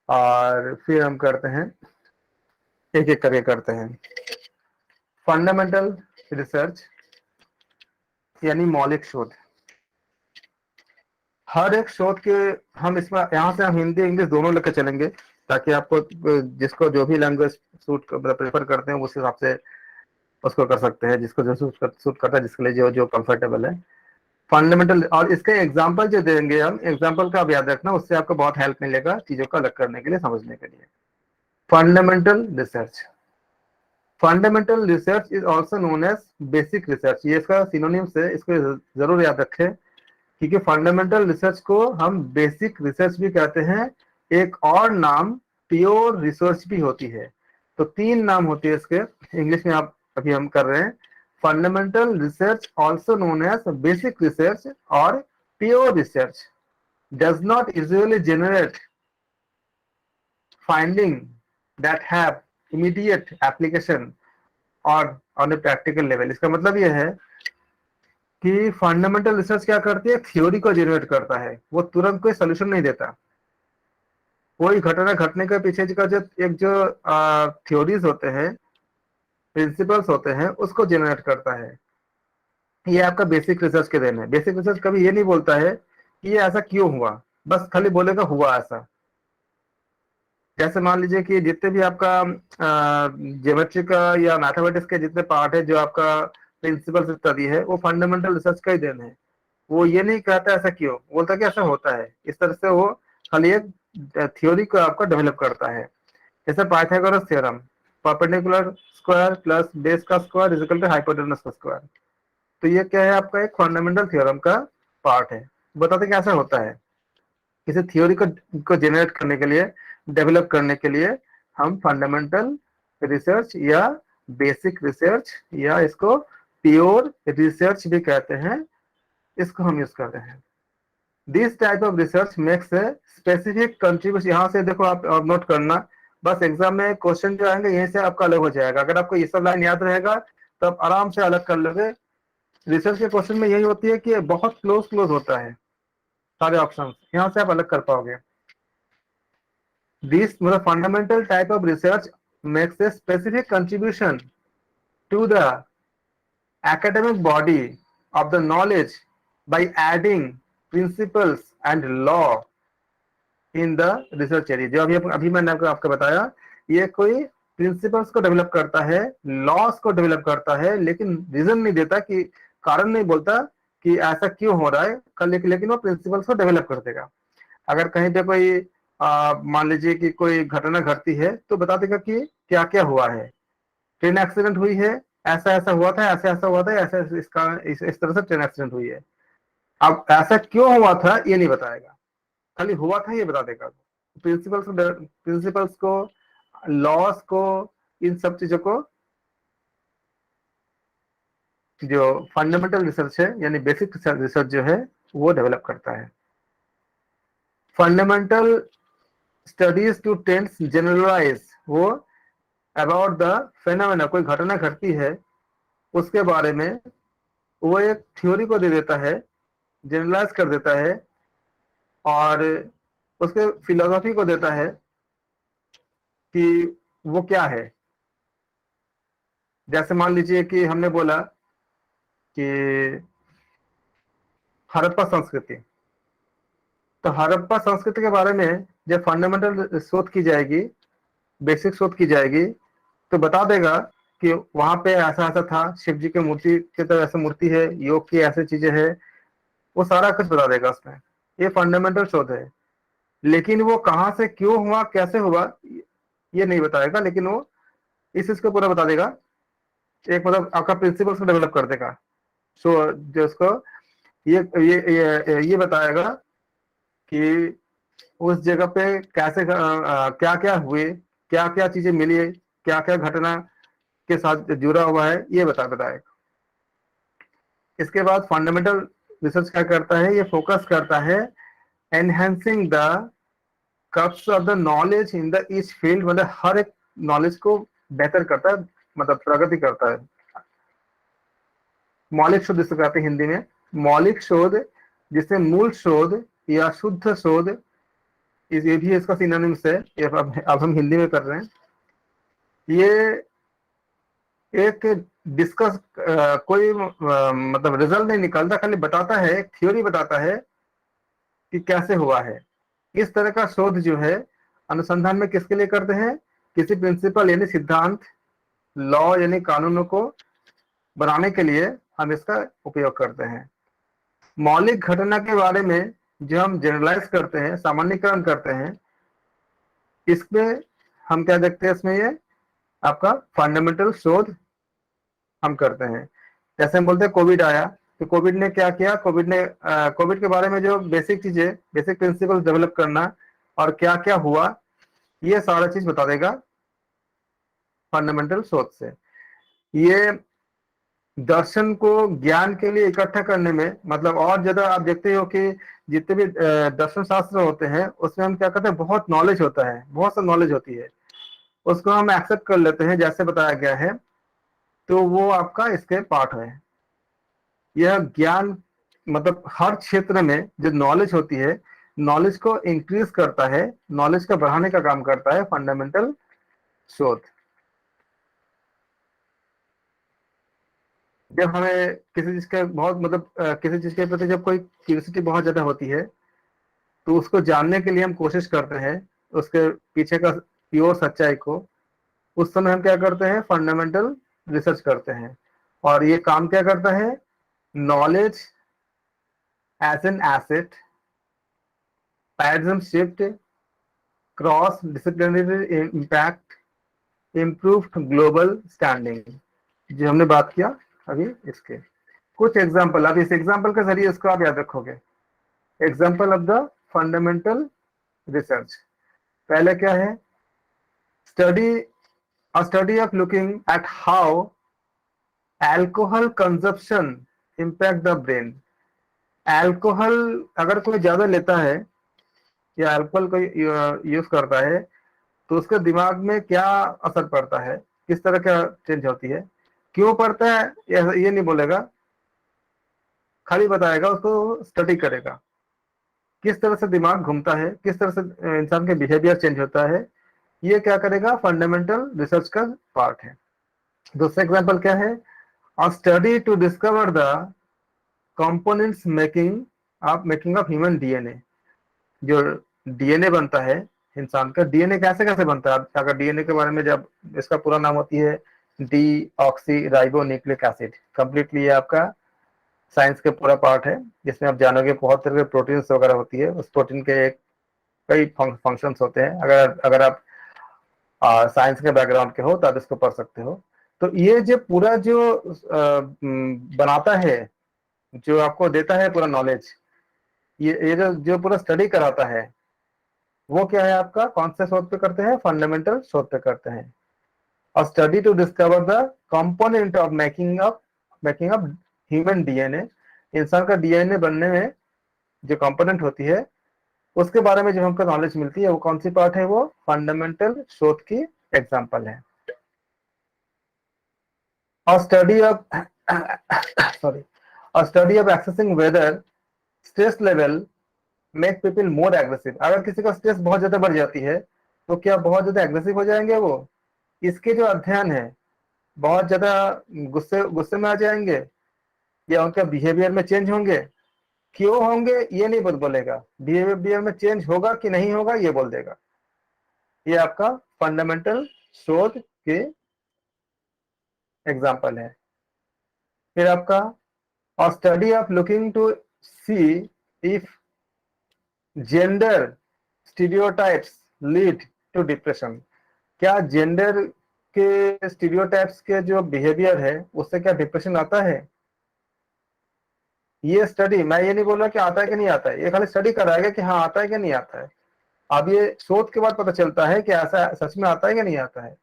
Speaker 1: और फिर हम करते हैं, एक एक करके करते हैं। फंडामेंटल रिसर्च यानी मौलिक शोध। हर एक शोध के, हम इसमें यहाँ से हम हिंदी इंग्लिश दोनों लेकर चलेंगे, ताकि आपको जिसको जो भी लैंग्वेज सूट प्रेफर करते हैं उस हिसाब से उसको कर सकते हैं, जिसको जो सूट करता है, जिसके लिए जो जो कंफर्टेबल है। फंडामेंटल, और इसके एग्जांपल जो देंगे हम, एग्जांपल का आप याद रखना, उससे आपको बहुत हेल्प मिलेगा चीजों को अलग करने के लिए, समझने के लिए। Fundamental research, fundamental research is also known as basic research. ये इसका सिनोनिम्स है, इसको जरूर याद रखें, क्योंकि फंडामेंटल रिसर्च को हम बेसिक रिसर्च भी कहते हैं। एक और नाम प्योर रिसर्च भी होती है। तो तीन नाम होती है इसके, इंग्लिश में आप अभी हम कर रहे हैं। Fundamental research also known as basic research और pure research does not usually generate finding that have immediate application और ऑन ए प्रैक्टिकल लेवल। इसका मतलब यह है कि फंडामेंटल रिसर्च क्या करती है, थ्योरी को जनरेट करता है, वो तुरंत कोई सोल्यूशन नहीं देता। कोई घटना घटने के पीछे का जो एक जो थ्योरीज होते हैं, प्रिंसिपल्स होते हैं, उसको जनरेट करता है। ये आपका बेसिक रिसर्च के देन है। बेसिक रिसर्च कभी ये नहीं बोलता है कि ये ऐसा क्यों हुआ, बस खाली बोलेगा हुआ ऐसा। जैसे मान लीजिए कि जितने भी आपका ज्योमेट्री का या मैथमेटिक्स के जितने पार्ट है, जो आपका प्रिंसिपल इत्यादि है, वो फंडामेंटल रिसर्च का ही देन है। वो ये नहीं कहता ऐसा क्यों, बोलता कि ऐसा होता है। इस तरह से वो खाली एक थ्योरी को आपका डेवलप करता है। जैसे Pythagoras theorem, perpendicular square plus base का square is equal to hypotenuse का स्क्वायर। तो ये क्या है, आपका एक फंडामेंटल थ्योरम का पार्ट है। बताते कैसा होता है। किसी थ्योरी को जनरेट करने के लिए, डेवलप करने के लिए, हम फंडामेंटल रिसर्च या बेसिक रिसर्च या इसको प्योर रिसर्च भी कहते हैं, इसको हम यूज करते हैं। This type of research makes a specific contribution. यहाँ से देखो आप नोट करना, बस एग्जाम में क्वेश्चन जो आएंगे यहीं से आपका अलग हो जाएगा। अगर आपको ये सब लाइन याद रहेगा तो आप आराम से अलग कर लोगे। रिसर्च के क्वेश्चन में यही होती है कि बहुत क्लोज क्लोज होता है सारे ऑप्शन, यहाँ से आप अलग कर पाओगे। दिस मतलब fundamental type of research makes a specific contribution to the academic body of the knowledge by adding principles and law in the research area। जो अभी मैंने आपको बताया, ये कोई प्रिंसिपल्स को डेवलप करता है, लॉस को डेवलप करता है, लेकिन रीजन नहीं देता, कि कारण नहीं बोलता कि ऐसा क्यों हो रहा है, लेकिन वो प्रिंसिपल्स को डेवलप कर देगा। अगर कहीं पे कोई मान लीजिए कि कोई घटना घटती है, तो बता देगा कि क्या क्या हुआ है। ट्रेन एक्सीडेंट हुई है, ऐसा ऐसा हुआ था, ऐसा ऐसा हुआ था, ऐसा इसका इस तरह से ट्रेन एक्सीडेंट हुई है। अब ऐसा क्यों हुआ था ये नहीं बताएगा, खाली हुआ था ये बता देगा। प्रिंसिपल्स को, लॉस को, इन सब चीजों को जो फंडामेंटल रिसर्च है यानी बेसिक रिसर्च जो है वो डेवलप करता है। Fundamental studies to tense generalize, वो अबाउट द फेनोमेना, कोई घटना घटती है उसके बारे में वो एक थ्योरी को दे देता है, जनरलाइज कर देता है और उसके फिलोसॉफी को देता है कि वो क्या है। जैसे मान लीजिए कि हमने बोला कि हड़प्पा संस्कृति, तो हड़प्पा संस्कृति के बारे में जब फंडामेंटल शोध की जाएगी, बेसिक शोध की जाएगी, तो बता देगा कि वहां पे ऐसा ऐसा था, शिव जी की मूर्ति की तरह ऐसी मूर्ति है, योग की ऐसी चीजें है, वो सारा कुछ बता देगा उसमें। ये फंडामेंटल शोध है। लेकिन वो कहाँ से क्यों हुआ कैसे हुआ ये नहीं बताएगा, लेकिन वो इस चीज को पूरा बता देगा, एक मतलब आपका प्रिंसिपल्स को डेवलप कर देगा। सो जो उसको ये बताएगा कि उस जगह पे कैसे क्या क्या हुए, क्या क्या चीजें मिली, क्या क्या घटना के साथ जुड़ा हुआ है, ये बताएगा। इसके बाद फंडामेंटल रिसर्च क्या करता है, ये फोकस करता है enhancing the cups of the knowledge in the each field, मतलब हर एक नॉलेज को बेहतर करता है, मतलब प्रगति करता है। मौलिक शोध जिसे कहते हैं हिंदी में, मौलिक शोध जिसे मूल शोध या शुद्ध शोध, ये भी इसका सिनोनिम्स है, ये अब हम हिंदी में कर रहे हैं। ये एक डिस्कस कोई मतलब रिजल्ट नहीं निकालता, खाली बताता है, एक थ्योरी बताता है कि कैसे हुआ है। इस तरह का शोध जो है अनुसंधान में किसके लिए करते हैं, किसी प्रिंसिपल यानी सिद्धांत, लॉ यानी कानूनों को बनाने के लिए हम इसका उपयोग करते हैं। मौलिक घटना के बारे में जो हम जनरलाइज करते हैं, सामान्यकरण करते हैं, इसमें हम क्या देखते हैं, इसमें ये आपका फंडामेंटल शोध हम करते हैं। जैसे हम बोलते हैं कोविड आया, तो कोविड ने क्या किया, कोविड के बारे में जो बेसिक चीजें, बेसिक प्रिंसिपल डेवलप करना और क्या क्या हुआ, ये सारा चीज बता देगा फंडामेंटल शोध से। ये दर्शन को ज्ञान के लिए इकट्ठा करने में, मतलब और ज्यादा आप देखते हो कि जितने भी दर्शन शास्त्र होते हैं उसमें हम क्या करते हैं, बहुत नॉलेज होता है, बहुत सा नॉलेज होती है, उसको हम एक्सेप्ट कर लेते हैं जैसे बताया गया है, तो वो आपका इसके पार्ट है। यह ज्ञान मतलब हर क्षेत्र में जो नॉलेज होती है, नॉलेज को इंक्रीज करता है, नॉलेज को बढ़ाने का काम करता है फंडामेंटल शोध। जब हमें किसी चीज का बहुत मतलब किसी चीज के प्रति जब कोई क्यूरियोसिटी बहुत ज्यादा होती है, तो उसको जानने के लिए हम कोशिश करते हैं, उसके पीछे का प्योर सच्चाई को, उस समय हम क्या करते हैं, फंडामेंटल रिसर्च करते हैं। और ये काम क्या करता है, knowledge as an asset, paradigm shift, cross disciplinary impact, improved global standing, जो हमने बात किया अभी इसके कुछ एग्जाम्पल, अब इस एग्जाम्पल के जरिए इसको आप याद रखोगे। Example of the fundamental research, पहले क्या है, study, a study of looking at how alcohol consumption impact the brain। Alcohol अगर कोई ज्यादा लेता है या अल्कोहल को यूज करता है, तो उसके दिमाग में क्या असर पड़ता है, किस तरह का चेंज होती है, क्यों पड़ता है, ये नहीं बोलेगा, खाली बताएगा, उसको स्टडी करेगा किस तरह से दिमाग घूमता है, किस तरह से इंसान के बिहेवियर चेंज होता है, ये क्या करेगा, फंडामेंटल रिसर्च का पार्ट है। दूसरा एग्जाम्पल क्या है, a study to discover the components making of human DNA। जो डीएनए बनता है इंसान का, डीएनए कैसे कैसे बनता है, अगर डीएनए के बारे में जब इसका पूरा नाम होती है D oxy ribo nucleic acid, completely ये आपका साइंस के पूरा पार्ट है, जिसमें आप जानोगे बहुत तरह के प्रोटीन्स वगैरह होती है, उस प्रोटीन के एक कई फंक्शंस होते हैं। अगर अगर आप साइंस के बैकग्राउंड के हो तो आप इसको पढ़ सकते हो। तो ये जो पूरा जो बनाता है, जो आपको देता है पूरा नॉलेज, ये जो जो पूरा स्टडी कराता है, वो क्या है आपका, कौन से शोध पे करते हैं, फंडामेंटल शोध पे करते हैं। और study to discover the component of making up making up human DNA, इंसान का डीएनए बनने में जो कंपोनेंट होती है उसके बारे में जब हमको नॉलेज मिलती है, वो कौन सी पार्ट है, वो फंडामेंटल शोध की एग्जांपल है। और स्टडी ऑफ सॉरी, और study of accessing whether stress level make people more aggressive. अगर किसी का स्ट्रेस बहुत ज्यादा बढ़ जाती है तो क्या बहुत ज्यादा एग्रेसिव हो जाएंगे वो? इसके जो अध्ययन है, बहुत ज्यादा गुस्से गुस्से में आ जाएंगे, या उनका बिहेवियर में चेंज होंगे? क्यों होंगे ये नहीं बोलेगा, बिहेवियर में चेंज होगा कि नहीं होगा ये बोल देगा। ये आपका फंडामेंटल शोध के एग्जाम्पल है। फिर आपका और study of looking to see if gender stereotypes lead to depression. क्या जेंडर के स्टीरियोटाइप्स के जो बिहेवियर है उससे क्या डिप्रेशन आता है? ये स्टडी, मैं ये नहीं बोल रहा कि आता है कि नहीं आता है, ये खाली स्टडी कराएगा कि हाँ आता है कि नहीं आता है। अब ये शोध के बाद पता चलता है कि ऐसा सच में आता है कि नहीं आता है।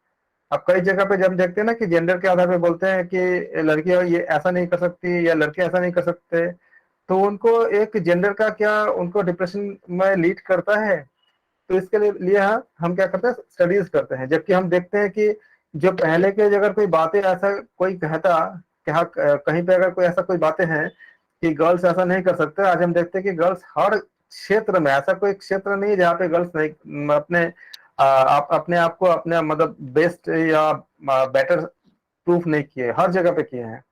Speaker 1: अब कई जगह पे जब देखते हैं ना कि जेंडर के आधार पे बोलते हैं कि लड़कियां ये ऐसा नहीं कर सकती या लड़के ऐसा नहीं कर सकते, तो उनको एक जेंडर का क्या उनको डिप्रेशन में लीड करता है? तो इसके लिए हम क्या करते हैं, स्टडीज करते हैं। जबकि हम देखते हैं कि जो पहले के अगर कोई बातें ऐसा कोई कहता कि हाँ कहीं पे अगर कोई ऐसा कोई बातें हैं कि गर्ल्स ऐसा नहीं कर सकते, आज हम देखते हैं कि गर्ल्स हर क्षेत्र में, ऐसा कोई क्षेत्र नहीं है जहाँ पे गर्ल्स नहीं अपने आप अपने आप को अपने मतलब बेस्ट या बेटर प्रूफ नहीं किए, हर जगह पे किए हैं।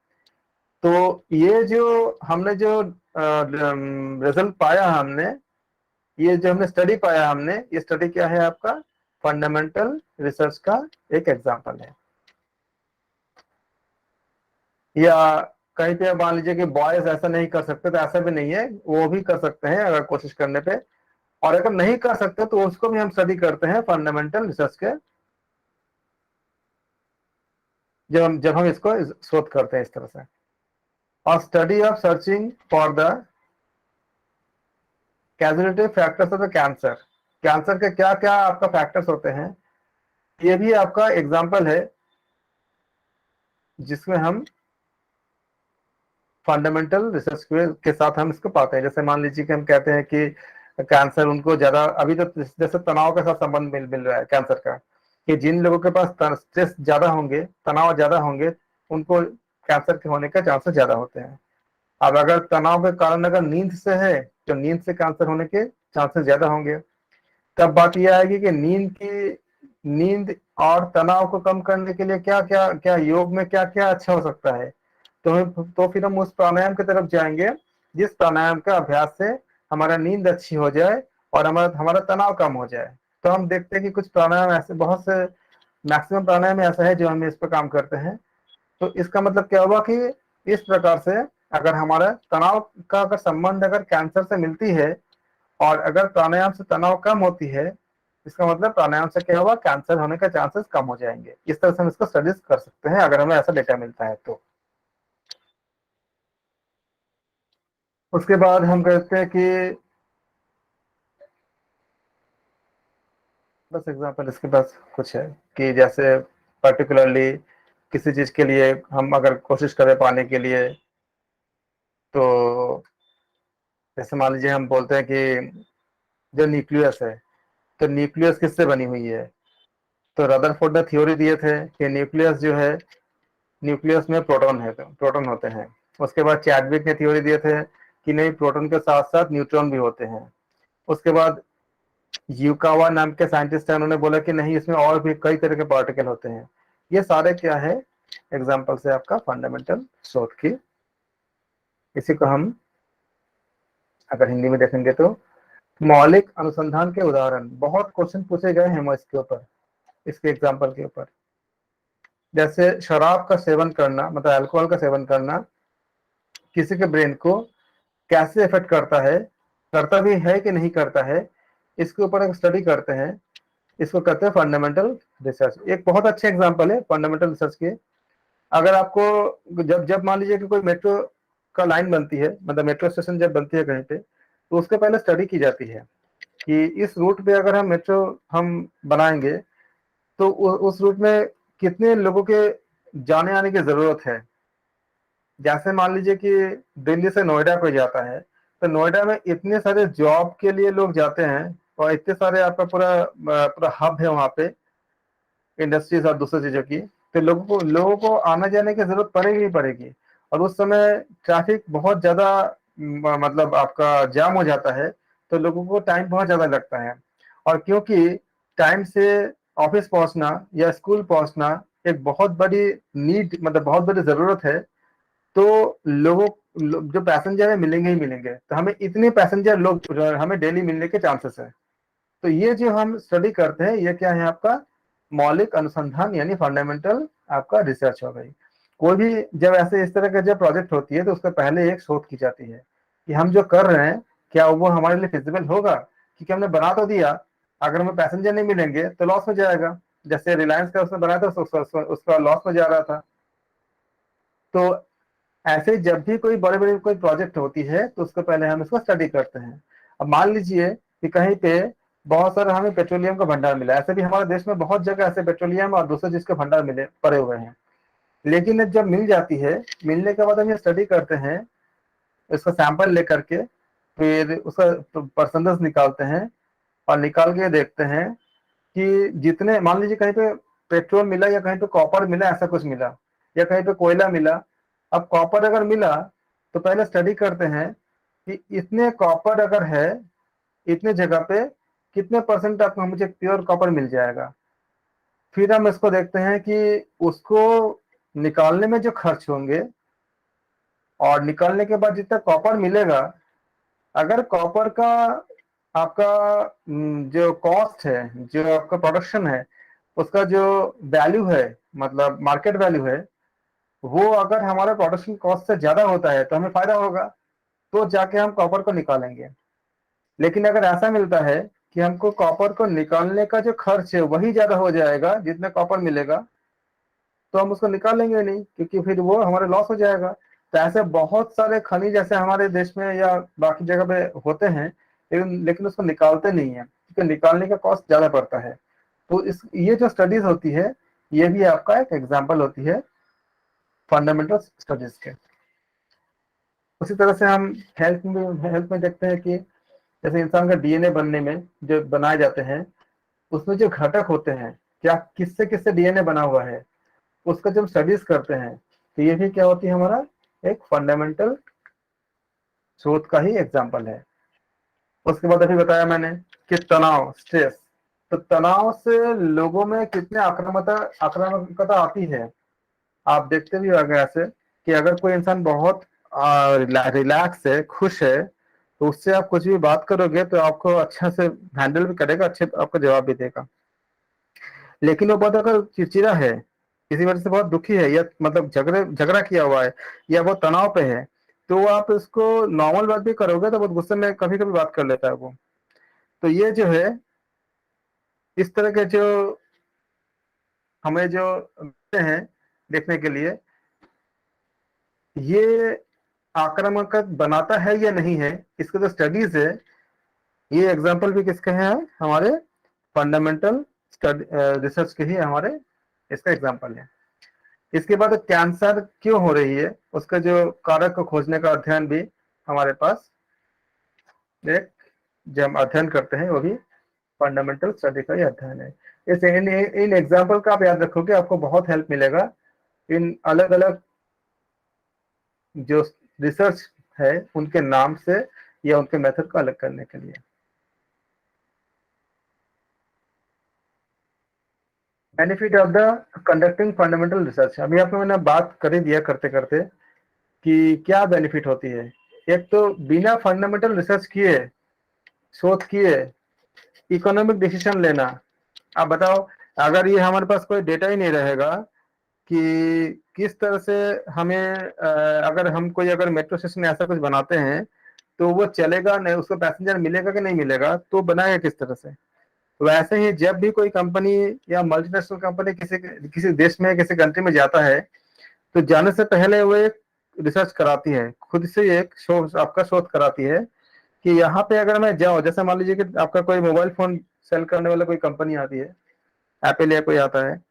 Speaker 1: तो ये जो हमने जो रिजल्ट पाया हमने, ये जो हमने स्टडी पाया हमने, ये स्टडी क्या है आपका फंडामेंटल रिसर्च का एक एग्जांपल है। या कहीं पे मान लीजिए कि बॉयज ऐसा नहीं कर सकते, तो ऐसा भी नहीं है, वो भी कर सकते हैं अगर कोशिश करने पे। और अगर नहीं कर सकते तो उसको भी हम स्टडी करते हैं फंडामेंटल रिसर्च के, जब हम इसको शोध करते हैं इस तरह से। और study of searching for the casualty factors of the cancer, cancer के क्या क्या आपका फैक्टर्स होते हैं, ये भी आपका एग्जाम्पल है जिसमें हम फंडामेंटल रिसर्च के साथ हम इसको पाते हैं। जैसे मान लीजिए कि हम कहते हैं कि कैंसर उनको ज्यादा, अभी तो जैसे तनाव के साथ संबंध मिल रहा है कैंसर का, कि जिन लोगों के पास स्ट्रेस ज्यादा होंगे, तनाव ज्यादा होंगे, उनको कैंसर के होने के चांसेस ज्यादा होते हैं। अब अगर तनाव के कारण अगर नींद से है तो नींद से कैंसर होने के चांसेस ज्यादा होंगे। तब बात यह आएगी कि नींद और तनाव को कम करने के लिए क्या क्या क्या योग में क्या क्या अच्छा हो सकता है। तो फिर हम उस प्राणायाम की तरफ जाएंगे जिस प्राणायाम का अभ्यास से हमारा नींद अच्छी हो जाए और हमारा हमारा तनाव कम हो जाए। तो हम देखते हैं कि कुछ प्राणायाम ऐसे, बहुत से मैक्सिमम प्राणायाम ऐसा है जो हम इस पर काम करते हैं। तो इसका मतलब क्या हुआ कि इस प्रकार से अगर हमारा तनाव का अगर संबंध अगर कैंसर से मिलती है और अगर प्राणायाम से तनाव कम होती है, इसका मतलब प्राणायाम से क्या हुआ, कैंसर होने का चांसेस कम हो जाएंगे। इस तरह से हम इसको स्टडीज कर सकते हैं अगर हमें ऐसा डेटा मिलता है तो। उसके बाद हम कहते हैं कि बस एग्जांपल इसके पास कुछ है कि जैसे पर्टिकुलरली किसी चीज के लिए हम अगर कोशिश करें पाने के लिए, तो जैसे मान लीजिए हम बोलते हैं कि जो न्यूक्लियस है, तो न्यूक्लियस किससे बनी हुई है? तो रदरफोर्ड ने थ्योरी दिए थे कि न्यूक्लियस जो है, न्यूक्लियस में प्रोटॉन है, तो प्रोटॉन होते हैं। उसके बाद चैडविक ने थ्योरी दिए थे कि नहीं, प्रोटॉन के साथ साथ न्यूट्रॉन भी होते हैं। उसके बाद यूकावा नाम के साइंटिस्ट है, उन्होंने बोला कि नहीं, इसमें और भी कई तरह के पार्टिकल होते हैं। ये सारे क्या है, एग्जाम्पल से आपका फंडामेंटल शोध की। इसी को हम अगर हिंदी में देखेंगे तो मौलिक अनुसंधान के उदाहरण, बहुत क्वेश्चन पूछे गए हैं इसके ऊपर, इसके एग्जाम्पल के ऊपर। जैसे शराब का सेवन करना, मतलब अल्कोहल का सेवन करना किसी के ब्रेन को कैसे इफेक्ट करता है, करता भी है कि नहीं करता है, इसके ऊपर एक स्टडी करते हैं। इसको कहते हैं फंडामेंटल रिसर्च। एक बहुत अच्छा एग्जांपल है फंडामेंटल रिसर्च के। अगर आपको जब जब मान लीजिए कि कोई मेट्रो का लाइन बनती है, मतलब मेट्रो स्टेशन जब बनती है कहीं पे, तो उसके पहले स्टडी की जाती है कि इस रूट पे अगर हम मेट्रो हम बनाएंगे तो उस रूट में कितने लोगों के जाने आने की जरूरत है। जैसे मान लीजिए कि दिल्ली से नोएडा कोई जाता है, तो नोएडा में इतने सारे जॉब के लिए लोग जाते हैं, और इतने सारे आपका पूरा पूरा हब है वहाँ पे इंडस्ट्रीज और दूसरी चीजों की। तो लोगों को आने जाने की जरूरत पड़ेगी ही पड़ेगी, और उस समय ट्रैफिक बहुत ज्यादा मतलब आपका जाम हो जाता है, तो लोगों को टाइम बहुत ज्यादा लगता है। और क्योंकि टाइम से ऑफिस पहुंचना या स्कूल पहुंचना एक बहुत बड़ी नीड, मतलब बहुत बड़ी जरूरत है, तो जो पैसेंजर है मिलेंगे ही मिलेंगे। तो हमें इतने पैसेंजर लोग हमें डेली मिलने के चांसेस है। तो ये जो हम स्टडी करते हैं, ये क्या है आपका मौलिक अनुसंधान यानी फंडामेंटल आपका रिसर्च हो गई। कोई भी जब ऐसे इस तरह का जब प्रोजेक्ट होती है, तो उसके पहले एक शोध की जाती है कि हम जो कर रहे हैं क्या वो हमारे लिए फिजिबल होगा, क्योंकि हमने बना तो दिया, अगर हमें पैसेंजर नहीं मिलेंगे तो लॉस हो जाएगा। जैसे रिलायंस का उसने बनाया था, उसका लॉस में जा रहा था। तो ऐसे जब भी कोई बड़े बड़े कोई प्रोजेक्ट होती है, तो उसको पहले हम इसको स्टडी करते हैं। अब मान लीजिए कि कहीं पे बहुत सारा हमें पेट्रोलियम का भंडार मिला, ऐसे भी हमारे देश में बहुत जगह ऐसे पेट्रोलियम और दूसरे चीज के भंडार मिले पड़े हुए हैं। लेकिन जब मिल जाती है, मिलने के बाद हम ये स्टडी करते हैं, इसका सैंपल लेकर के फिर उसका परसेंटेज निकालते हैं, और निकाल के देखते हैं कि जितने मान लीजिए कहीं पे पेट्रोल मिला, या कहीं पे कॉपर मिला, ऐसा कुछ मिला, या कहीं पे कोयला मिला। अब कॉपर अगर मिला, तो पहले स्टडी करते हैं कि इतने कॉपर अगर है इतने जगह पे, कितने परसेंट आपको मुझे प्योर कॉपर मिल जाएगा। फिर हम इसको देखते हैं कि उसको निकालने में जो खर्च होंगे, और निकालने के बाद जितना कॉपर मिलेगा, अगर कॉपर का आपका जो कॉस्ट है, जो आपका प्रोडक्शन है, उसका जो वैल्यू है, मतलब मार्केट वैल्यू है, वो अगर हमारा प्रोडक्शन कॉस्ट से ज्यादा होता है तो हमें फायदा होगा, तो जाके हम कॉपर को निकालेंगे। लेकिन अगर ऐसा मिलता है कि हमको कॉपर को निकालने का जो खर्च है वही ज्यादा हो जाएगा जितना कॉपर मिलेगा, तो हम उसको निकालेंगे नहीं, क्योंकि फिर वो हमारे लॉस हो जाएगा। तो ऐसे बहुत सारे खनिज ऐसे हमारे देश में या बाकी जगह पे होते हैं, लेकिन उसको निकालते नहीं है, क्योंकि निकालने का कॉस्ट ज्यादा पड़ता है। तो इस ये जो स्टडीज होती है, ये भी आपका एक एग्जाम्पल होती है फंडामेंटल स्टडीज के। उसी तरह से हम हेल्थ में देखते हैं कि जैसे इंसान का डीएनए बनने में जो बनाए जाते हैं, उसमें जो घटक होते हैं, क्या किससे किससे डीएनए बना हुआ है, उसका जब स्टडीज करते हैं, तो ये भी क्या होती है हमारा एक फंडामेंटल शोध का ही एग्जाम्पल है। उसके बाद अभी बताया मैंने कि तनाव, स्ट्रेस। तो तनाव से लोगों में कितने आक्रामकता आती है, आप देखते भी होंगे ऐसे कि अगर कोई इंसान बहुत रिलैक्स है, खुश है, तो उससे आप कुछ भी बात करोगे तो आपको अच्छा से हैंडल भी करेगा, अच्छे आपको जवाब भी देगा। लेकिन वो बहुत अगर चिड़चिड़ा है, किसी वजह से बहुत दुखी है, या मतलब झगड़े झगड़ा किया हुआ है, या वो तनाव पे है, तो आप इसको नॉर्मल बात भी करोगे तो बहुत गुस्से में कभी कभी बात कर लेता है वो। तो ये जो है, इस तरह के जो हमें जो मिलते हैं देखने के लिए, ये आक्रामक बनाता है या नहीं है, इसके जो स्टडीज है, ये एग्जांपल भी किसके हैं, हमारे फंडामेंटल रिसर्च के ही हमारे इसका एग्जांपल है। इसके बाद कैंसर क्यों हो रही है, उसका जो कारक को खोजने का अध्ययन भी हमारे पास एक, जो हम अध्ययन करते हैं वो भी फंडामेंटल स्टडी का ही अध्ययन है। इस इन एग्जाम्पल का आप याद रखोगे, आपको बहुत हेल्प मिलेगा इन अलग अलग जो रिसर्च है उनके नाम से या उनके मेथड को अलग करने के लिए। Benefit of the conducting fundamental research, अभी आपको मैंने बात कर ही दिया करते करते कि क्या बेनिफिट होती है। एक तो बिना फंडामेंटल रिसर्च किए, शोध किए, इकोनॉमिक डिसीजन लेना। आप बताओ, अगर ये हमारे पास कोई डेटा ही नहीं रहेगा कि किस तरह से हमें अगर हम कोई अगर मेट्रो स्टेशन ऐसा कुछ बनाते हैं, तो वो चलेगा नहीं, उसको पैसेंजर मिलेगा कि नहीं मिलेगा, तो बनाएगा किस तरह से। वैसे ही जब भी कोई कंपनी या मल्टीनेशनल कंपनी किसी किसी देश में, किसी कंट्री में जाता है, तो जाने से पहले वो एक रिसर्च कराती है, खुद से एक शोध आपका शोध कराती है कि यहाँ पे अगर मैं जाऊँ, जैसे मान लीजिए कि आपका कोई मोबाइल फोन सेल करने वाला कोई कंपनी आती है, एप्पल या कोई आता है,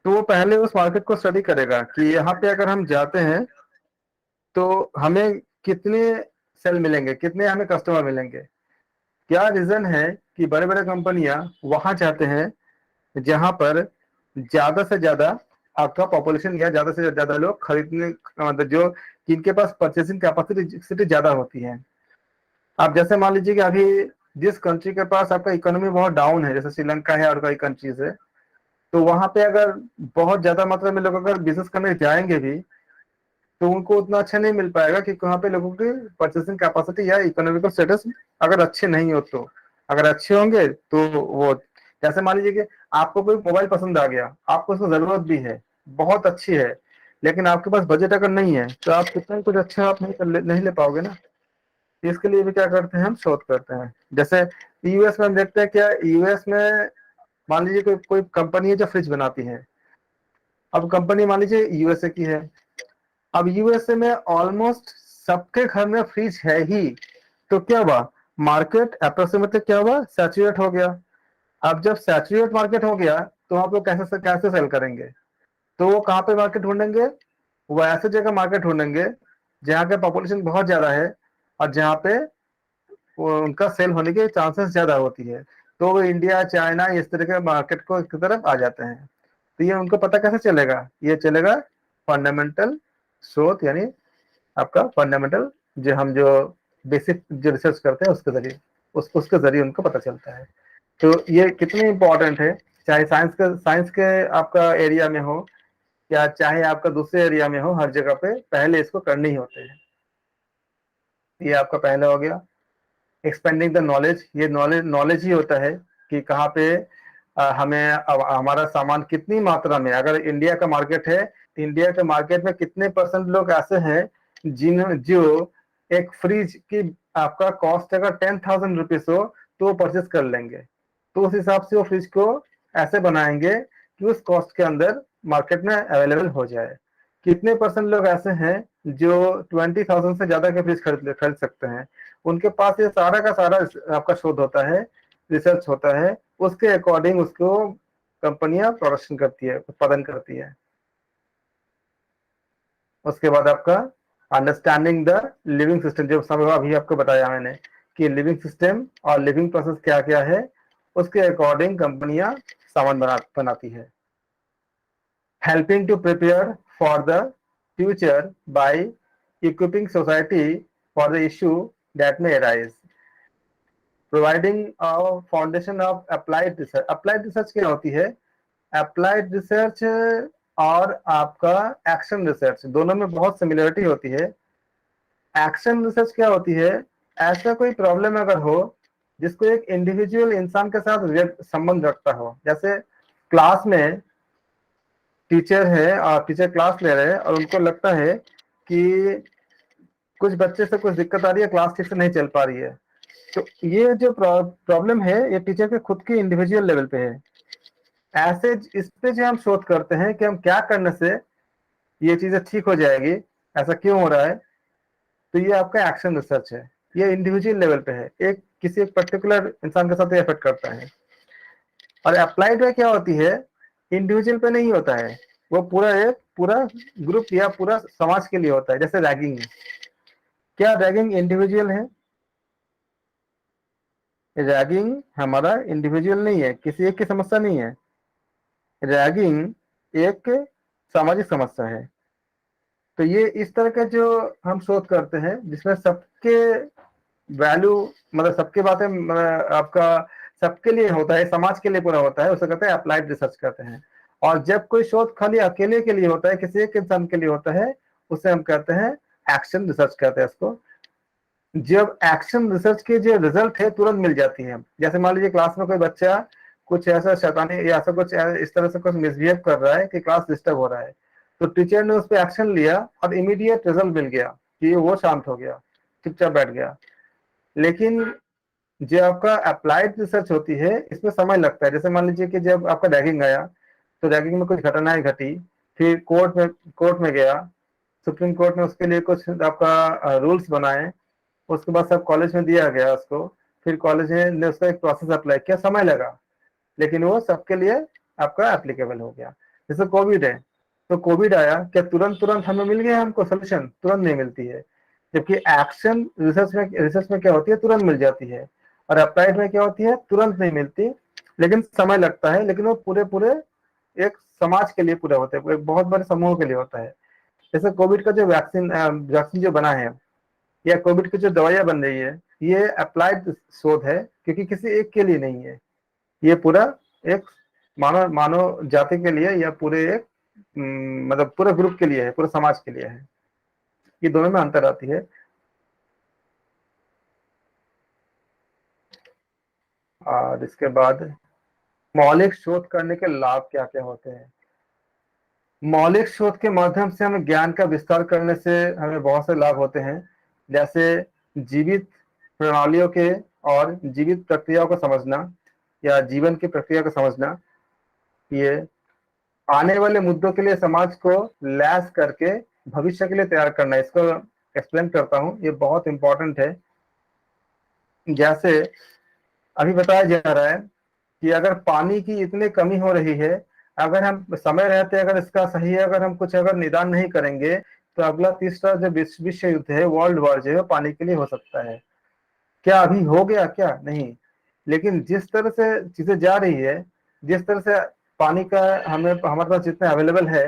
Speaker 1: तो वो पहले उस मार्केट को स्टडी करेगा कि यहाँ पे अगर हम जाते हैं तो हमें कितने सेल मिलेंगे, कितने हमें कस्टमर मिलेंगे। क्या रीजन है कि बड़े बड़े कंपनियां वहां चाहते हैं जहां पर ज्यादा से ज्यादा आपका पॉपुलेशन या ज्यादा से ज्यादा लोग खरीदने, मतलब जो जिनके पास परचेसिंग कैपेसिटी ज्यादा होती है। आप जैसे मान लीजिए कि अभी जिस कंट्री के पास आपका इकोनॉमी बहुत डाउन है, जैसे श्रीलंका है और कई कंट्रीज है, तो वहां पे अगर बहुत ज्यादा मात्रा में लोग अगर बिजनेस करने जाएंगे भी, तो उनको उतना अच्छा नहीं मिल पाएगा, क्योंकि वहाँ पे लोगों की परचेसिंग कैपेसिटी या इकोनॉमिकल स्टेटस अगर अच्छे नहीं हो तो। अगर अच्छे होंगे तो वो, जैसे मान लीजिए कि आपको कोई मोबाइल पसंद आ गया, आपको उसकी जरूरत भी है, बहुत अच्छी है, लेकिन आपके पास बजट अगर नहीं है तो आप कितना ही कुछ अच्छा आप नहीं ले पाओगे ना। इसके लिए भी क्या करते हैं, हम शोध करते हैं। जैसे यूएस में हम देखते हैं, क्या यूएस में मान लीजिए कोई कंपनी है जो फ्रिज बनाती है। अब कंपनी मान लीजिए यूएसए की है। अब यूएसए में ऑलमोस्ट सबके घर में फ्रिज है ही, तो क्या हुआ, मार्केट अप्रोक्सीमेटली क्या हुआ, सैचुरेट हो गया। अब जब सैचुरेट मार्केट हो गया तो आप लोग कैसे कैसे सेल करेंगे। तो वो कहाँ पे मार्केट ढूंढेंगे, वो ऐसे जगह मार्केट ढूंढेंगे जहाँ के पॉपुलेशन बहुत ज्यादा है और जहाँ पे वो उनका सेल होने की चांसेस ज्यादा होती है। तो वो इंडिया, चाइना, इस तरह के मार्केट को की तरफ आ जाते हैं। तो ये उनको पता कैसे चलेगा, ये चलेगा फंडामेंटल स्रोत, यानी आपका फंडामेंटल, जो बेसिक जो रिसर्च करते हैं उसके जरिए, उसके जरिए उनको पता चलता है। तो ये कितने इंपॉर्टेंट है, चाहे साइंस के आपका एरिया में हो या चाहे आपका दूसरे एरिया में हो, हर जगह पे पहले इसको करने ही होते हैं। ये आपका पहला हो गया एक्सपेंडिंग द नॉलेज। ये नॉलेज ही होता है कि कहाँ पे हमें हमारा सामान कितनी मात्रा में, अगर इंडिया का मार्केट है, इंडिया के मार्केट में कितने परसेंट लोग ऐसे हैं जो एक फ्रिज की आपका कॉस्ट अगर 10,000 रुपीज हो तो वो परचेस कर लेंगे। तो उस हिसाब से वो फ्रिज को ऐसे बनाएंगे कि उस कॉस्ट के अंदर मार्केट में अवेलेबल हो जाए। कितने परसेंट लोग ऐसे हैं जो 20,000 से ज्यादा के फ्रिज खरीद सकते हैं। उनके पास ये सारा का सारा आपका शोध होता है, रिसर्च होता है, उसके अकॉर्डिंग उसको कंपनियां प्रोडक्शन करती है, उत्पादन करती है। उसके बाद आपका अंडरस्टैंडिंग द लिविंग सिस्टम, जो सब अभी आपको बताया मैंने कि लिविंग सिस्टम और लिविंग प्रोसेस क्या क्या है, उसके अकॉर्डिंग कंपनियां सामान बनाती है। Helping to prepare for the future by equipping society for the issue that may arise, providing a foundation of applied research. Applied research क्या होती है, अप्लाइड रिसर्च और आपका एक्शन रिसर्च दोनों में बहुत सिमिलरिटी होती है। एक्शन रिसर्च क्या होती है, ऐसा कोई प्रॉब्लम अगर हो जिसको एक इंडिविजुअल इंसान के साथ संबंध रखता हो, जैसे क्लास में टीचर है और टीचर क्लास ले रहे हैं और उनको लगता है कि कुछ बच्चे से कुछ दिक्कत आ रही है, क्लास ठीक से नहीं चल पा रही है। तो ये जो प्रॉब्लम है ये टीचर के खुद के इंडिविजुअल लेवल पे है। ऐसे इस पे जो हम शोध करते हैं कि हम क्या करने से ये चीजें ठीक हो जाएगी, ऐसा क्यों हो रहा है, तो ये आपका एक्शन रिसर्च है। ये इंडिविजुअल लेवल पे है, एक किसी एक पर्टिकुलर इंसान के साथ ये इफेक्ट करता है। और अप्लाइड में क्या होती है, इंडिविजुअल पे नहीं होता है, वो पूरा ग्रुप या पूरा समाज के लिए होता है। जैसे रैगिंग, क्या रैगिंग इंडिविजुअल है, रैगिंग हमारा इंडिविजुअल नहीं है, किसी एक की समस्या नहीं है। रैगिंग एक सामाजिक समस्या है। तो ये इस तरह के जो हम शोध करते हैं जिसमें सबके वैल्यू, मतलब सबके बातें, आपका सबके लिए होता है, समाज के लिए पूरा होता है, उसे कहते हैं अप्लाइड रिसर्च कहते हैं। और जब कोई शोध खाली अकेले के लिए होता है, किसी एक इंसान के लिए होता है, उसे हम कहते हैं एक्शन रिसर्च कहते हैं इसको। जब एक्शन रिसर्च के जो रिजल्ट है तुरंत मिल जाती है, जैसे मान लीजिए क्लास में कोई बच्चा कुछ ऐसा शैतानी या ऐसा कुछ इस तरह से कुछ मिसबिहेव कर रहा है कि क्लास डिस्टर्ब हो रहा है, तो टीचर ने उस पर एक्शन लिया और इमीडिएट रिजल्ट मिल गया कि वो शांत हो गया, चुपचाप बैठ गया। लेकिन जो आपका अप्लाइड रिसर्च होती है इसमें समय लगता है। जैसे मान लीजिए कि जब आपका रैगिंग आया तो रैगिंग में कुछ घटनाएं घटी, फिर कोर्ट में गया, सुप्रीम कोर्ट ने उसके लिए कुछ आपका रूल्स बनाए, उसके बाद सब कॉलेज में दिया गया उसको, फिर कॉलेज ने उसका एक प्रोसेस अप्लाई किया, समय लगा, लेकिन वो सबके लिए आपका एप्लीकेबल हो गया। जैसे कोविड है, तो कोविड आया, क्या तुरंत तुरंत हमें मिल गया हमको सोल्यूशन? तुरंत नहीं मिलती है। जबकि एक्शन रिसर्च में क्या होती है, तुरंत मिल जाती है। और अप्लाइड में क्या होती है, तुरंत नहीं मिलती, लेकिन समय लगता है। लेकिन वो पूरे पूरे एक समाज के लिए पूरा होता है, एक बहुत बड़े समूह के लिए होता है। जैसे कोविड का जो वैक्सीन जो बना है, या कोविड की जो दवाइयां बन रही है, ये अप्लाइड शोध है, क्योंकि किसी एक के लिए नहीं है। ये पूरा एक मानव मानव जाति के लिए, या पूरे एक मतलब पूरे ग्रुप के लिए है, पूरे समाज के लिए है। ये दोनों में अंतर आती है। और इसके बाद मौलिक शोध करने के लाभ क्या क्या होते हैं? मौलिक शोध के माध्यम से हमें ज्ञान का विस्तार करने से हमें बहुत से लाभ होते हैं। जैसे जीवित प्रणालियों के और जीवित प्रक्रियाओं को समझना, या जीवन की प्रक्रिया को समझना। ये आने वाले मुद्दों के लिए समाज को लैस करके भविष्य के लिए तैयार करना। इसको एक्सप्लेन करता हूँ, ये बहुत इंपॉर्टेंट है। जैसे अभी बताया जा रहा है कि अगर पानी की इतनी कमी हो रही है, अगर हम समय रहते अगर इसका सही है, अगर हम कुछ अगर निदान नहीं करेंगे, तो अगला तीसरा जो विश्व युद्ध है, वर्ल्ड वॉर जो है, पानी के लिए हो सकता है। क्या अभी हो गया? क्या नहीं। लेकिन जिस तरह से चीजें जा रही है, जिस तरह से पानी का हमें हमारे पास जितना अवेलेबल है,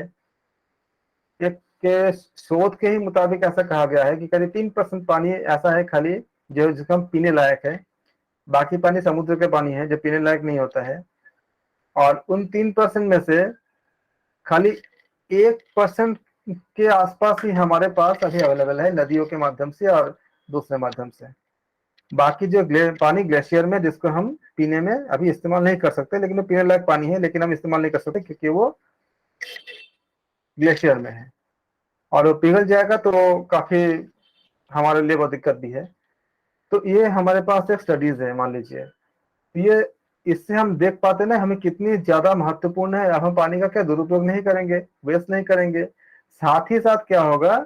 Speaker 1: एक के शोध के ही मुताबिक ऐसा कहा गया है कि करीब 3% पानी ऐसा है खाली, जो जिसको हम पीने लायक है। बाकी पानी समुद्र के पानी है, जो पीने लायक नहीं होता है। और उन 3% में से खाली 1% के आसपास ही हमारे पास अभी अवेलेबल है, नदियों के माध्यम से और दूसरे माध्यम से। बाकी जो पानी ग्लेशियर में, जिसको हम पीने में अभी इस्तेमाल नहीं कर सकते, लेकिन वो पीने लायक पानी है, लेकिन हम इस्तेमाल नहीं कर सकते क्योंकि वो ग्लेशियर में है। और वो पिघल जाएगा तो काफी हमारे लिए बहुत दिक्कत भी है। तो ये हमारे पास एक स्टडीज है, मान लीजिए। ये इससे हम देख पाते ना हमें कितनी ज्यादा महत्वपूर्ण है। अब हम पानी का क्या दुरुपयोग नहीं करेंगे, वेस्ट नहीं करेंगे। साथ ही साथ क्या होगा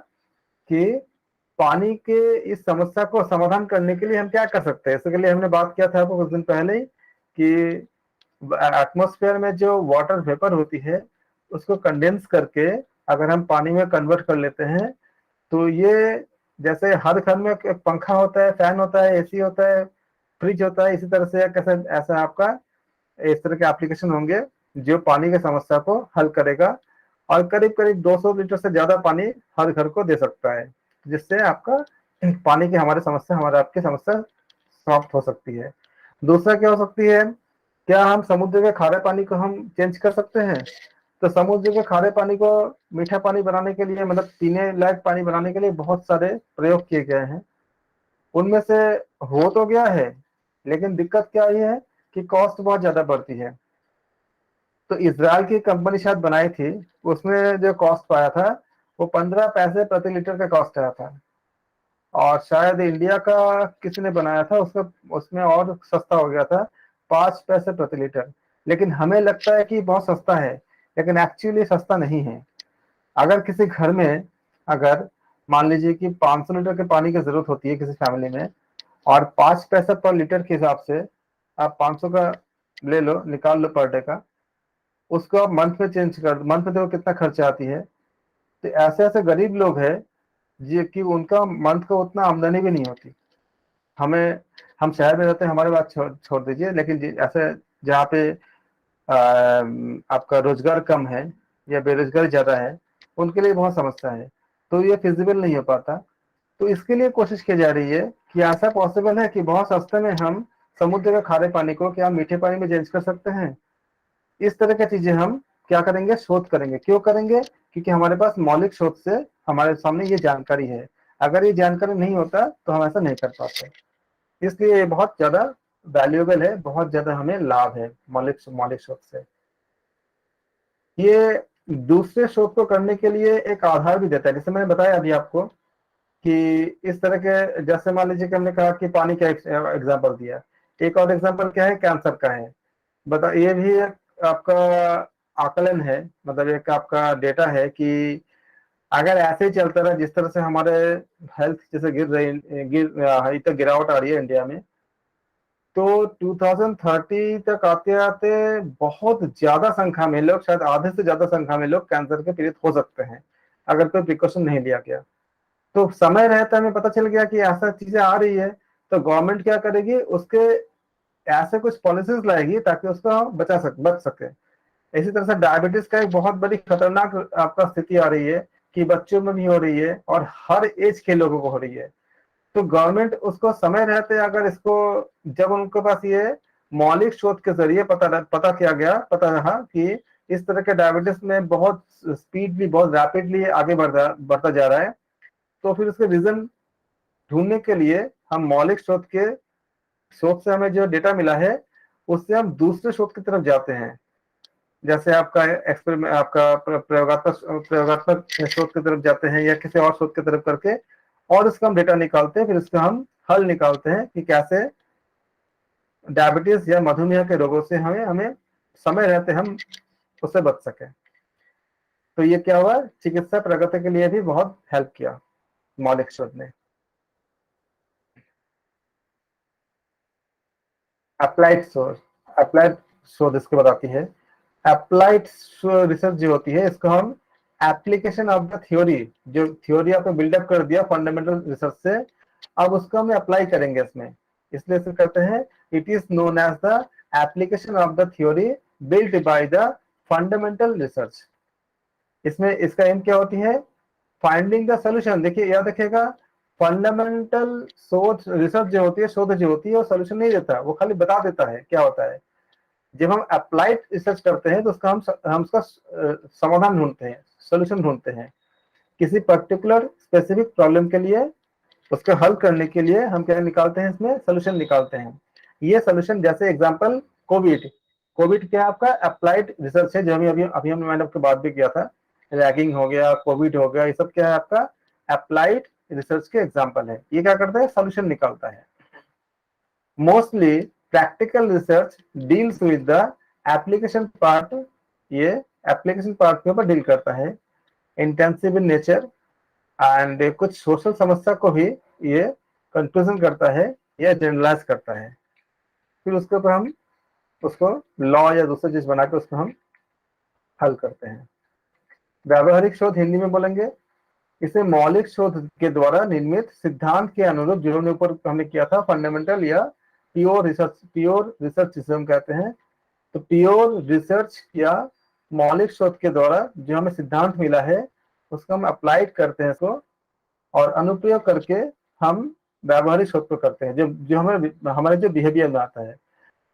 Speaker 1: कि पानी के इस समस्या को समाधान करने के लिए हम क्या कर सकते हैं? इसके लिए हमने बात किया था आपको कुछ दिन पहले ही, कि एटमॉस्फेयर में जो वाटर वेपर होती है, उसको कंडेंस करके अगर हम पानी में कन्वर्ट कर लेते हैं, तो ये जैसे हर घर में एक पंखा होता है, फैन होता है, एसी होता है, फ्रिज होता है, इसी तरह से कैसे ऐसा आपका इस तरह के एप्लीकेशन होंगे जो पानी की समस्या को हल करेगा। और करीब करीब 200 लीटर से ज्यादा पानी हर घर को दे सकता है, जिससे आपका पानी की हमारी समस्या, हमारे आपकी समस्या समाप्त हो सकती है। दूसरा क्या हो सकती है, क्या हम समुद्र के खारे पानी को हम चेंज कर सकते हैं? तो समुद्र के खारे पानी को मीठा पानी बनाने के लिए, मतलब पीने लायक पानी बनाने के लिए बहुत सारे प्रयोग किए गए हैं। उनमें से हो तो गया है, लेकिन दिक्कत क्या आई है कि कॉस्ट बहुत ज्यादा बढ़ती है। तो इसराइल की कंपनी शायद बनाई थी, उसमें जो कॉस्ट पाया था वो 15 पैसे प्रति लीटर का कॉस्ट आया था। और शायद इंडिया का किसी ने बनाया था, उसका उसमें और सस्ता हो गया था, 5 पैसे प्रति लीटर। लेकिन हमें लगता है कि बहुत सस्ता है, लेकिन एक्चुअली सस्ता नहीं है। अगर किसी घर में, अगर मान लीजिए कि 500 लीटर के पानी की जरूरत होती है किसी फैमिली में, और 5 पैसे पर लीटर के हिसाब से आप 500 का ले लो, निकाल लो पर डे का, उसको आप मंथ में चेंज कर, मंथ में देखो कितना खर्चा आती है। तो ऐसे ऐसे गरीब लोग हैं जी कि उनका मंथ का उतना आमदनी भी नहीं होती। हमें, हम शहर में रहते हैं, हमारे बात छोड़ दीजिए, लेकिन ऐसे जहाँ पे आपका रोजगार कम है या बेरोजगारी ज्यादा है, उनके लिए बहुत समस्या है। तो ये फिजिबल नहीं हो पाता। तो इसके लिए कोशिश की जा रही है कि ऐसा पॉसिबल है कि बहुत सस्ते में हम समुद्र के खारे पानी को क्या मीठे पानी में चेंज कर सकते हैं। इस तरह की चीजें हम क्या करेंगे, शोध करेंगे। क्यों करेंगे? क्योंकि हमारे पास मौलिक शोध से हमारे सामने ये जानकारी है। अगर ये जानकारी नहीं होता तो हम ऐसा नहीं कर पाते। इसलिए ये बहुत ज्यादा वैल्यूएबल है, बहुत ज्यादा हमें लाभ है मौलिक मौलिक शोध से। ये दूसरे शोध को करने के लिए एक आधार भी देता है। जैसे मैंने बताया अभी आपको कि इस तरह के, जैसे मान लीजिए कि हमने कहा कि पानी का एग्जाम्पल दिया, एक और एग्जाम्पल क्या है, कैंसर का है। बता, ये भी एक आपका आकलन है, मतलब एक आपका डेटा है कि अगर ऐसे ही चलता रहा जिस तरह से हमारे हेल्थ जैसे गिर रही, इतना गिरावट आ रही है इंडिया में, तो 2030 तक आते आते बहुत ज्यादा संख्या में लोग, शायद आधे से ज्यादा संख्या में लोग कैंसर के पीड़ित हो सकते हैं अगर कोई प्रिकॉशन नहीं लिया गया। तो समय रहता हमें पता चल गया कि ऐसा चीजें आ रही है, तो गवर्नमेंट क्या करेगी, उसके ऐसे कुछ पॉलिसीज लाएगी ताकि उसको हम बच सके। इसी तरह से डायबिटीज का एक बहुत बड़ी खतरनाक आपका स्थिति आ रही है कि बच्चों में भी हो रही है और हर एज के लोगों को हो रही है। तो गवर्नमेंट उसको समय रहते अगर इसको, जब उनके पास ये मौलिक शोध के जरिए पता रहा कि इस तरह के डायबिटीज में बहुत स्पीडली, बहुत रैपिडली आगे बढ़ता जा रहा है, तो फिर उसके रीजन ढूंढने के लिए हम मौलिक शोध से हमें जो डेटा मिला है उससे हम दूसरे शोध की तरफ जाते हैं। जैसे आपका एक्सपेरिमेंट, आपका प्रयोगात्मक शोध की तरफ जाते हैं या किसी और शोध की तरफ करके, और उसका हम डेटा निकालते हैं, फिर उसका हम हल निकालते हैं कि कैसे डायबिटीज या मधुमेह के रोगों से हमें हमें समय रहते हम उससे बच सके। तो ये क्या हुआ, चिकित्सा प्रगति के लिए भी बहुत हेल्प किया मौलिक शोध ने। अप्लाइड शोध इसको बताती है। अप्लाइड रिसर्च जो होती है, इसको हम एप्लीकेशन ऑफ द थ्योरी, जो थ्योरी आपने बिल्डअप कर दिया फंडामेंटल रिसर्च से, अब उसको हम अप्लाई करेंगे इसमें, इसलिए इसे कहते हैं it is known as the application of the theory build by the fundamental research. इसमें इसका एम क्या होती है, फाइंडिंग द सोल्यूशन। देखिए याद रखिएगा, फंडामेंटल शोध रिसर्च जो होती है, शोध जो होती है, वो सोल्यूशन नहीं देता, वो खाली बता देता है क्या होता है। जब हम अप्लाइड रिसर्च करते हैं तो उसका हम उसका समाधान ढूंढते हैं, सोल्यूशन ढूंढते हैं। किसी पर्टिकुलर स्पेसिफिक प्रॉब्लम के लिए उसको हल करने के लिए हम क्या निकालते हैं, इसमें सोल्यूशन निकालते हैं। ये सोल्यूशन, जैसे एग्जांपल कोविड, कोविड क्या आपका अप्लाइड रिसर्च है, जो अभी अभी अभी हमने मैंने आपके बात भी किया था। रैगिंग हो गया, कोविड हो गया, ये सब क्या है आपका अप्लाइड रिसर्च के एग्जांपल है। ये क्या करता है, सोल्यूशन निकालता है। Mostly practical research deals with the application part, ये एप्लीकेशन पार्ट के ऊपर डील करता है। इंटेंसिव इन नेचर एंड कुछ सोशल समस्या को भी ये कंक्लूजन करता है या जनरलाइज करता है। फिर उसके ऊपर हम उसको लॉ या दूसरी चीज बना के उसको हम हल करते हैं। व्यावहारिक शोध हिंदी में बोलेंगे, इसे मौलिक शोध के द्वारा निर्मित सिद्धांत के अनुरूप, जिन्होंने ऊपर हमने किया था फंडामेंटल या प्योर रिसर्च जिसे हम कहते हैं। तो प्योर रिसर्च या मौलिक शोध के द्वारा जो हमें सिद्धांत मिला है उसको हम अप्लाइड करते हैं इसको, और अनुप्रयोग करके हम व्यावहारिक शोध को करते हैं, जो जो हमारे जो बिहेवियर में आता है,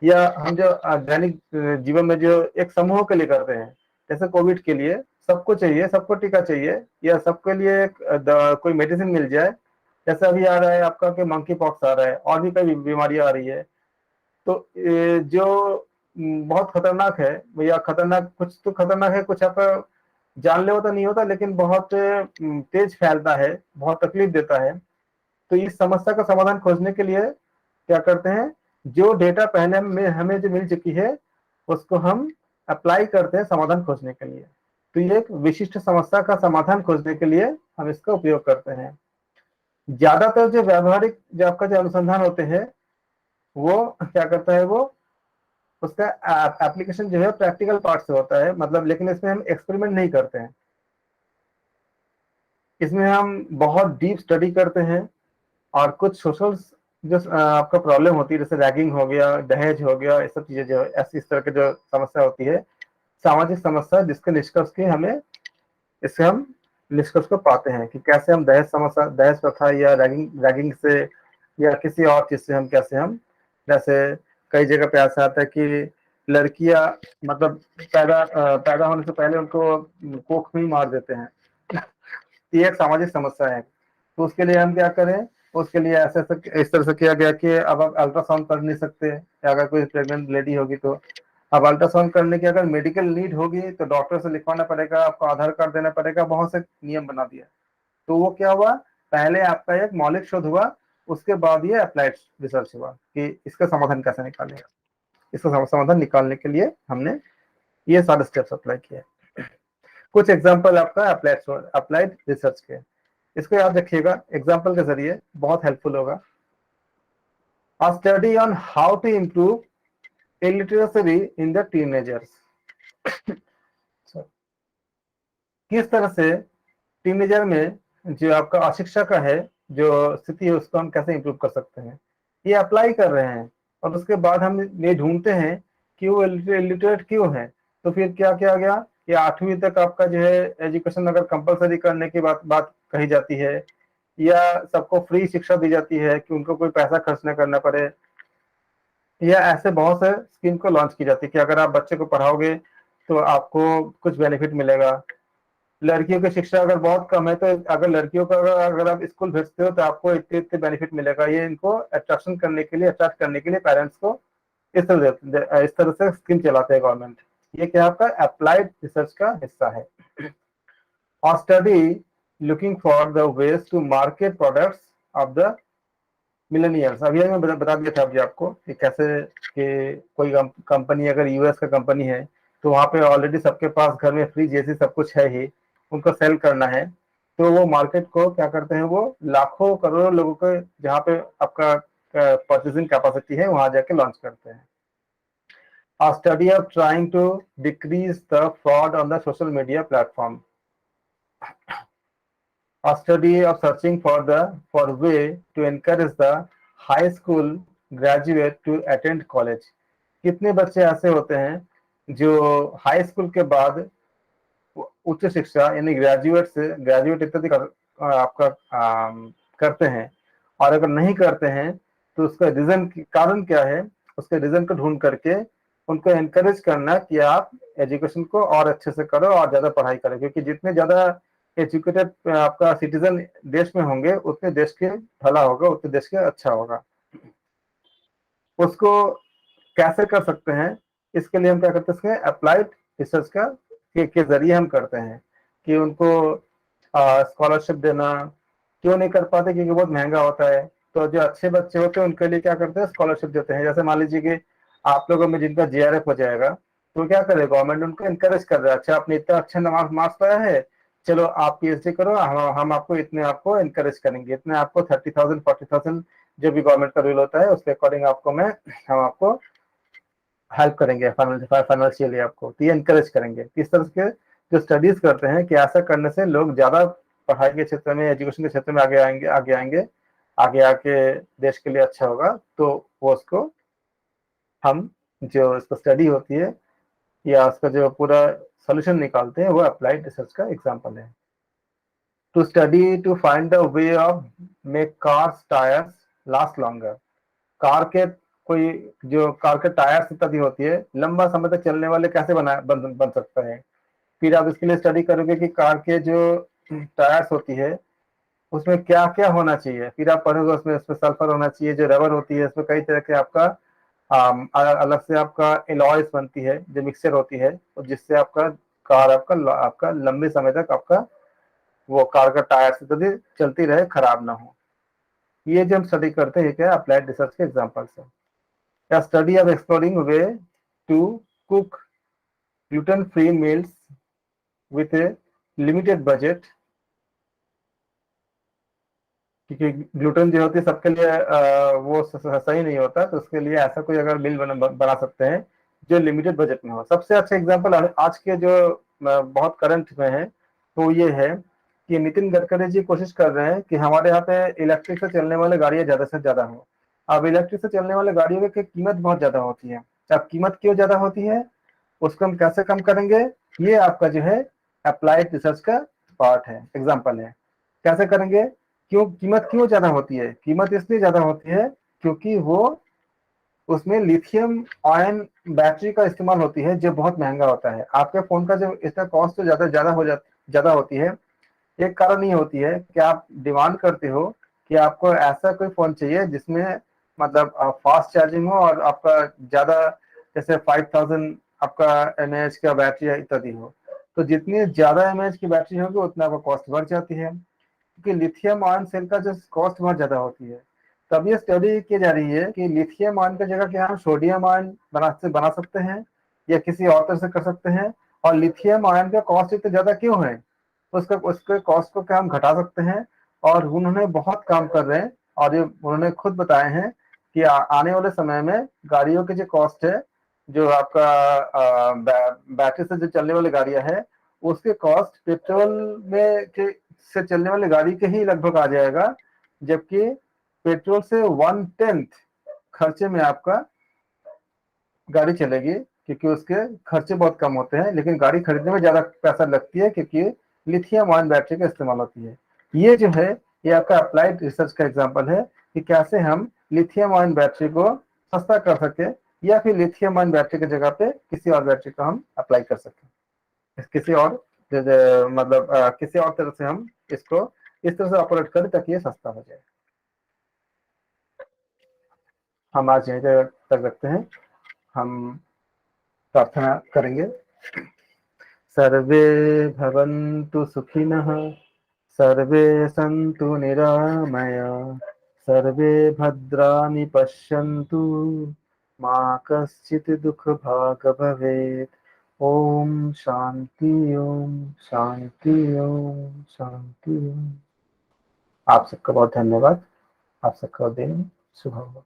Speaker 1: या हम जो दैनिक जीवन में जो एक समूह के लिए करते हैं। जैसे कोविड के लिए सबको चाहिए, सबको टीका चाहिए, या सबके लिए कोई मेडिसिन मिल जाए। जैसे अभी आ रहा है आपका कि मंकी पॉक्स आ रहा है, और भी कई बीमारियां आ रही है। तो जो बहुत खतरनाक है भैया, खतरनाक कुछ तो खतरनाक है, कुछ आपका जानलेवा तो नहीं होता, लेकिन बहुत तेज फैलता है, बहुत तकलीफ देता है। तो इस समस्या का समाधान खोजने के लिए क्या करते हैं, जो डेटा पहले में हमें जो मिल चुकी है उसको हम अप्लाई करते हैं समाधान खोजने के लिए। तो ये एक विशिष्ट समस्या का समाधान खोजने के लिए हम इसका उपयोग करते हैं। ज्यादातर जो व्यावहारिक जो आपका जो अनुसंधान होते हैं वो क्या करता है, वो उसका एप्लीकेशन जो है प्रैक्टिकल पार्ट से होता है, मतलब, लेकिन इसमें हम एक्सपेरिमेंट नहीं करते हैं। इसमें हम बहुत डीप स्टडी करते हैं, और कुछ सोशल जो आपका प्रॉब्लम होती है, जैसे रैगिंग हो गया, दहेज हो गया, ये सब चीजें जो ऐसी इस तरह की जो समस्या होती है, सामाजिक समस्या, जिसके निष्कर्ष की हमें, इससे हम निष्कर्ष को पाते हैं कि कैसे हम दहेज प्रथा या रैगिंग से या किसी और चीज से हम कैसे हम, जैसे कई जगह पे ऐसा आता है कि लड़कियां, मतलब पैदा होने से पहले उनको कोख में ही मार देते हैं। ये एक सामाजिक समस्या है। तो उसके लिए हम क्या करें, उसके लिए ऐसे इस तरह से किया गया कि अब आप अल्ट्रासाउंड कर नहीं सकते, अगर कोई प्रेग्नेंट लेडी होगी तो अब अल्ट्रासाउंड करने की अगर मेडिकल नीड होगी तो डॉक्टर से लिखवाना पड़ेगा, आपको आधार कार्ड देना पड़ेगा, बहुत से नियम बना दिया। तो वो क्या हुआ, पहले आपका एक मौलिक शोध हुआ, उसके बाद ये अप्लाइड रिसर्च हुआ कि इसका समाधान कैसे निकालेगा। इसका समाधान निकालने के लिए हमने ये सारे स्टेप्स अप्लाई किए। कुछ एग्जाम्पल आपका अप्लाइड रिसर्च के, इसको याद रखिएगा, एग्जाम्पल के जरिए बहुत हेल्पफुल होगा। A study on how to improve illiteracy in the teenagers. So, किस तरह से टीनेजर में जो आपका अशिक्षा का है जो स्थिति है उसको हम कैसे इम्प्रूव कर सकते हैं, ये अप्लाई कर रहे हैं और उसके बाद हम ये ढूंढते हैं कि वो इलिटरेट क्यों है। तो फिर क्या किया गया कि 8वीं तक आपका जो है एजुकेशन अगर कंपलसरी करने की बात कही जाती है या सबको फ्री शिक्षा दी जाती है कि उनको कोई पैसा खर्च न करना पड़े, या ऐसे बहुत से स्कीम को लॉन्च की जाती है कि अगर आप बच्चे को पढ़ाओगे तो आपको कुछ बेनिफिट मिलेगा। लड़कियों की शिक्षा अगर बहुत कम है तो अगर लड़कियों को अगर आप स्कूल भेजते हो तो आपको इतने इतने बेनिफिट मिलेगा। ये इनको अट्रैक्शन करने के लिए, अट्रैक्ट करने के लिए पेरेंट्स को इस तरह से स्कीम चलाते हैं गवर्नमेंट। ये क्या आपका अप्लाइड रिसर्च का हिस्सा है। और study looking for the ways to market products of the millennials. अभी मैं बता दिया था अभी आपको कि कैसे कि कोई कंपनी अगर यूएस का कंपनी है तो वहाँ पे ऑलरेडी सबके पास घर में फ्रिज जैसी सब कुछ है ही, उनको सेल करना है तो वो मार्केट को क्या करते हैं, वो लाखों करोड़ों लोगों को जहाँ पे आपका परचेसिंग कैपेसिटी है वहां जाके लॉन्च करते हैं। A study of trying to decrease the fraud on the social media platform. A study of searching for way to encourage the high school graduate to attend college. कितने बच्चे ऐसे होते हैं जो हाई स्कूल के बाद उच्च शिक्षा यानी ग्रेजुएट इत्यादि आपका करते हैं, और अगर नहीं करते हैं तो उसका रीजन कारण क्या है, उसके रीजन को ढूंढ करके उनको एनकरेज करना कि आप एजुकेशन को और अच्छे से करो और ज्यादा पढ़ाई करो, क्योंकि जितने ज्यादा एजुकेटेड आपका सिटीजन देश में होंगे उतने देश के भला होगा, उतने देश के अच्छा होगा। उसको कैसे कर सकते हैं, इसके लिए हम क्या करते हैं, अप्लाइड रिसर्च के जरिए हम करते हैं कि उनको स्कॉलरशिप देना। क्यों नहीं कर पाते, क्योंकि बहुत महंगा होता है। तो जो अच्छे बच्चे होते हैं उनके लिए क्या करते हैं, स्कॉलरशिप देते हैं। जैसे मान लीजिए कि आप लोगों में जिनका जेआरएफ हो जाएगा तो क्या करे, गवर्नमेंट उनको एनकरेज कर रहा है, अच्छा आपने इतना अच्छा मार्क्स पाया है, चलो आप पीएचडी करो, हम आपको इतने आपको एनकरेज करेंगे, इतने आपको 30,000 40,000 जो भी गवर्नमेंट का रूल होता है उसके अकॉर्डिंग आपको हम आपको हेल्प करेंगे फाइनेंशियली, आपको तो ये एनकरेज करेंगे। इस तरह के जो स्टडीज करते हैं कि ऐसा करने से लोग ज्यादा पढ़ाई के क्षेत्र में, एजुकेशन के क्षेत्र में आगे आके देश के लिए अच्छा होगा। तो वो उसको हम जो इसको स्टडी होती है या उसका जो पूरा सोल्यूशन निकालते हैं वो अप्लाइड रिसर्च का एग्जाम्पल है। To study to find the way of make cars tyres last longer. Car के कोई जो कार के टायर्स इत्यादि होती है लंबा समय तक चलने वाले कैसे बन सकता है। फिर आप इसके लिए स्टडी करोगे कि कार के जो टायर्स होती है उसमें क्या क्या होना चाहिए। फिर आप पढ़ोगे उसमें सल्फर होना चाहिए, जो रबर होती है उसमें कई तरह के आपका अलग से आपका एलॉयस बनती है जो मिक्सचर होती है, और जिससे आपका कार आपका लंबे समय तक आपका वो कार का टायर से चलती रहे, खराब ना हो। ये जो हम स्टडी करते हैं क्या अप्लाइड रिसर्च के एग्जांपल्स है। या study of exploring way to cook gluten free meals with a limited budget, क्योंकि ग्लूटेन जो होती है सबके लिए वो सही नहीं होता, तो उसके लिए ऐसा कोई अगर मील बना सकते हैं जो लिमिटेड बजट में हो। सबसे अच्छा एग्जांपल आज के जो बहुत करंट में है तो ये है कि नितिन गडकरी जी कोशिश कर रहे हैं कि हमारे यहाँ पे इलेक्ट्रिक से चलने वाले गाड़ियां ज्यादा से ज्यादा हो। अब इलेक्ट्रिक से चलने वाले गाड़ियों की कीमत बहुत ज्यादा होती है। अब कीमत क्यों ज्यादा होती है, उसको हम कैसे कम करेंगे, ये आपका जो है अप्लाइड रिसर्च का पार्ट है, एग्जाम्पल है। कैसे करेंगे, कीमत क्यों ज्यादा होती है, कीमत इसलिए ज्यादा होती है क्योंकि वो उसमें लिथियम आयन बैटरी का इस्तेमाल होती है जो बहुत महंगा होता है। आपके फोन का जो इसका कॉस्ट तो ज्यादा होती है। एक कारण ये होती है कि आप डिमांड करते हो कि आपको ऐसा कोई फोन चाहिए जिसमें मतलब फास्ट चार्जिंग हो और आपका ज्यादा, जैसे 5000 आपका एमएएच का बैटरी इत्यादि हो। तो जितनी ज्यादा एमएएच की बैटरी होगी उतना आपका कॉस्ट बढ़ जाती है, क्योंकि लिथियम आयन सेल का जो कॉस्ट बहुत ज्यादा होती है। तब ये स्टडी की जा रही है कि लिथियम आयन की जगह क्या हम सोडियम आयन बना सकते हैं या किसी और तरह से कर सकते हैं। और लिथियम आयन का कॉस्ट इतना ज्यादा क्यों है, उसके कॉस्ट को क्या हम घटा सकते हैं। और उन्होंने बहुत काम कर रहे हैं और ये उन्होंने खुद बताए हैं कि आने वाले समय में गाड़ियों की जो कॉस्ट है, जो आपका बैटरी से जो चलने वाली गाड़ियां है, उसके कॉस्ट पेट्रोल में के से चलने वाली गाड़ी के ही लगभग आ जाएगा, जबकि पेट्रोल से 1/10 खर्चे में आपका गाड़ी चलेगी, क्योंकि उसके खर्चे बहुत कम होते हैं, लेकिन गाड़ी खरीदने में ज्यादा पैसा लगती है क्योंकि लिथियम आयन बैटरी का इस्तेमाल होती है। ये जो है, ये आपका अप्लाइड रिसर्च का एग्जांपल है कि कैसे हम लिथियम आयन बैटरी को सस्ता कर सके, या फिर लिथियम आयन बैटरी की जगह पे किसी और बैटरी को हम अप्लाई कर सकें, किसी और मतलब किसी और तरह से हम इसको इस तरह से ऑपरेट करें ताकि ये सस्ता हो जाए। हम आज यहीं तक रखते हैं। हम प्रार्थना करेंगे। सर्वे भवन्तु सुखिनः, सर्वे सन्तु निरामया, सर्वे भद्राणि पश्यन्तु, मा कश्चित् दुःखभाग् भवेत्। ओम शांति, ओम शांति, ओम शांति। आप सबका बहुत धन्यवाद। आप सबका दिन शुभ हो।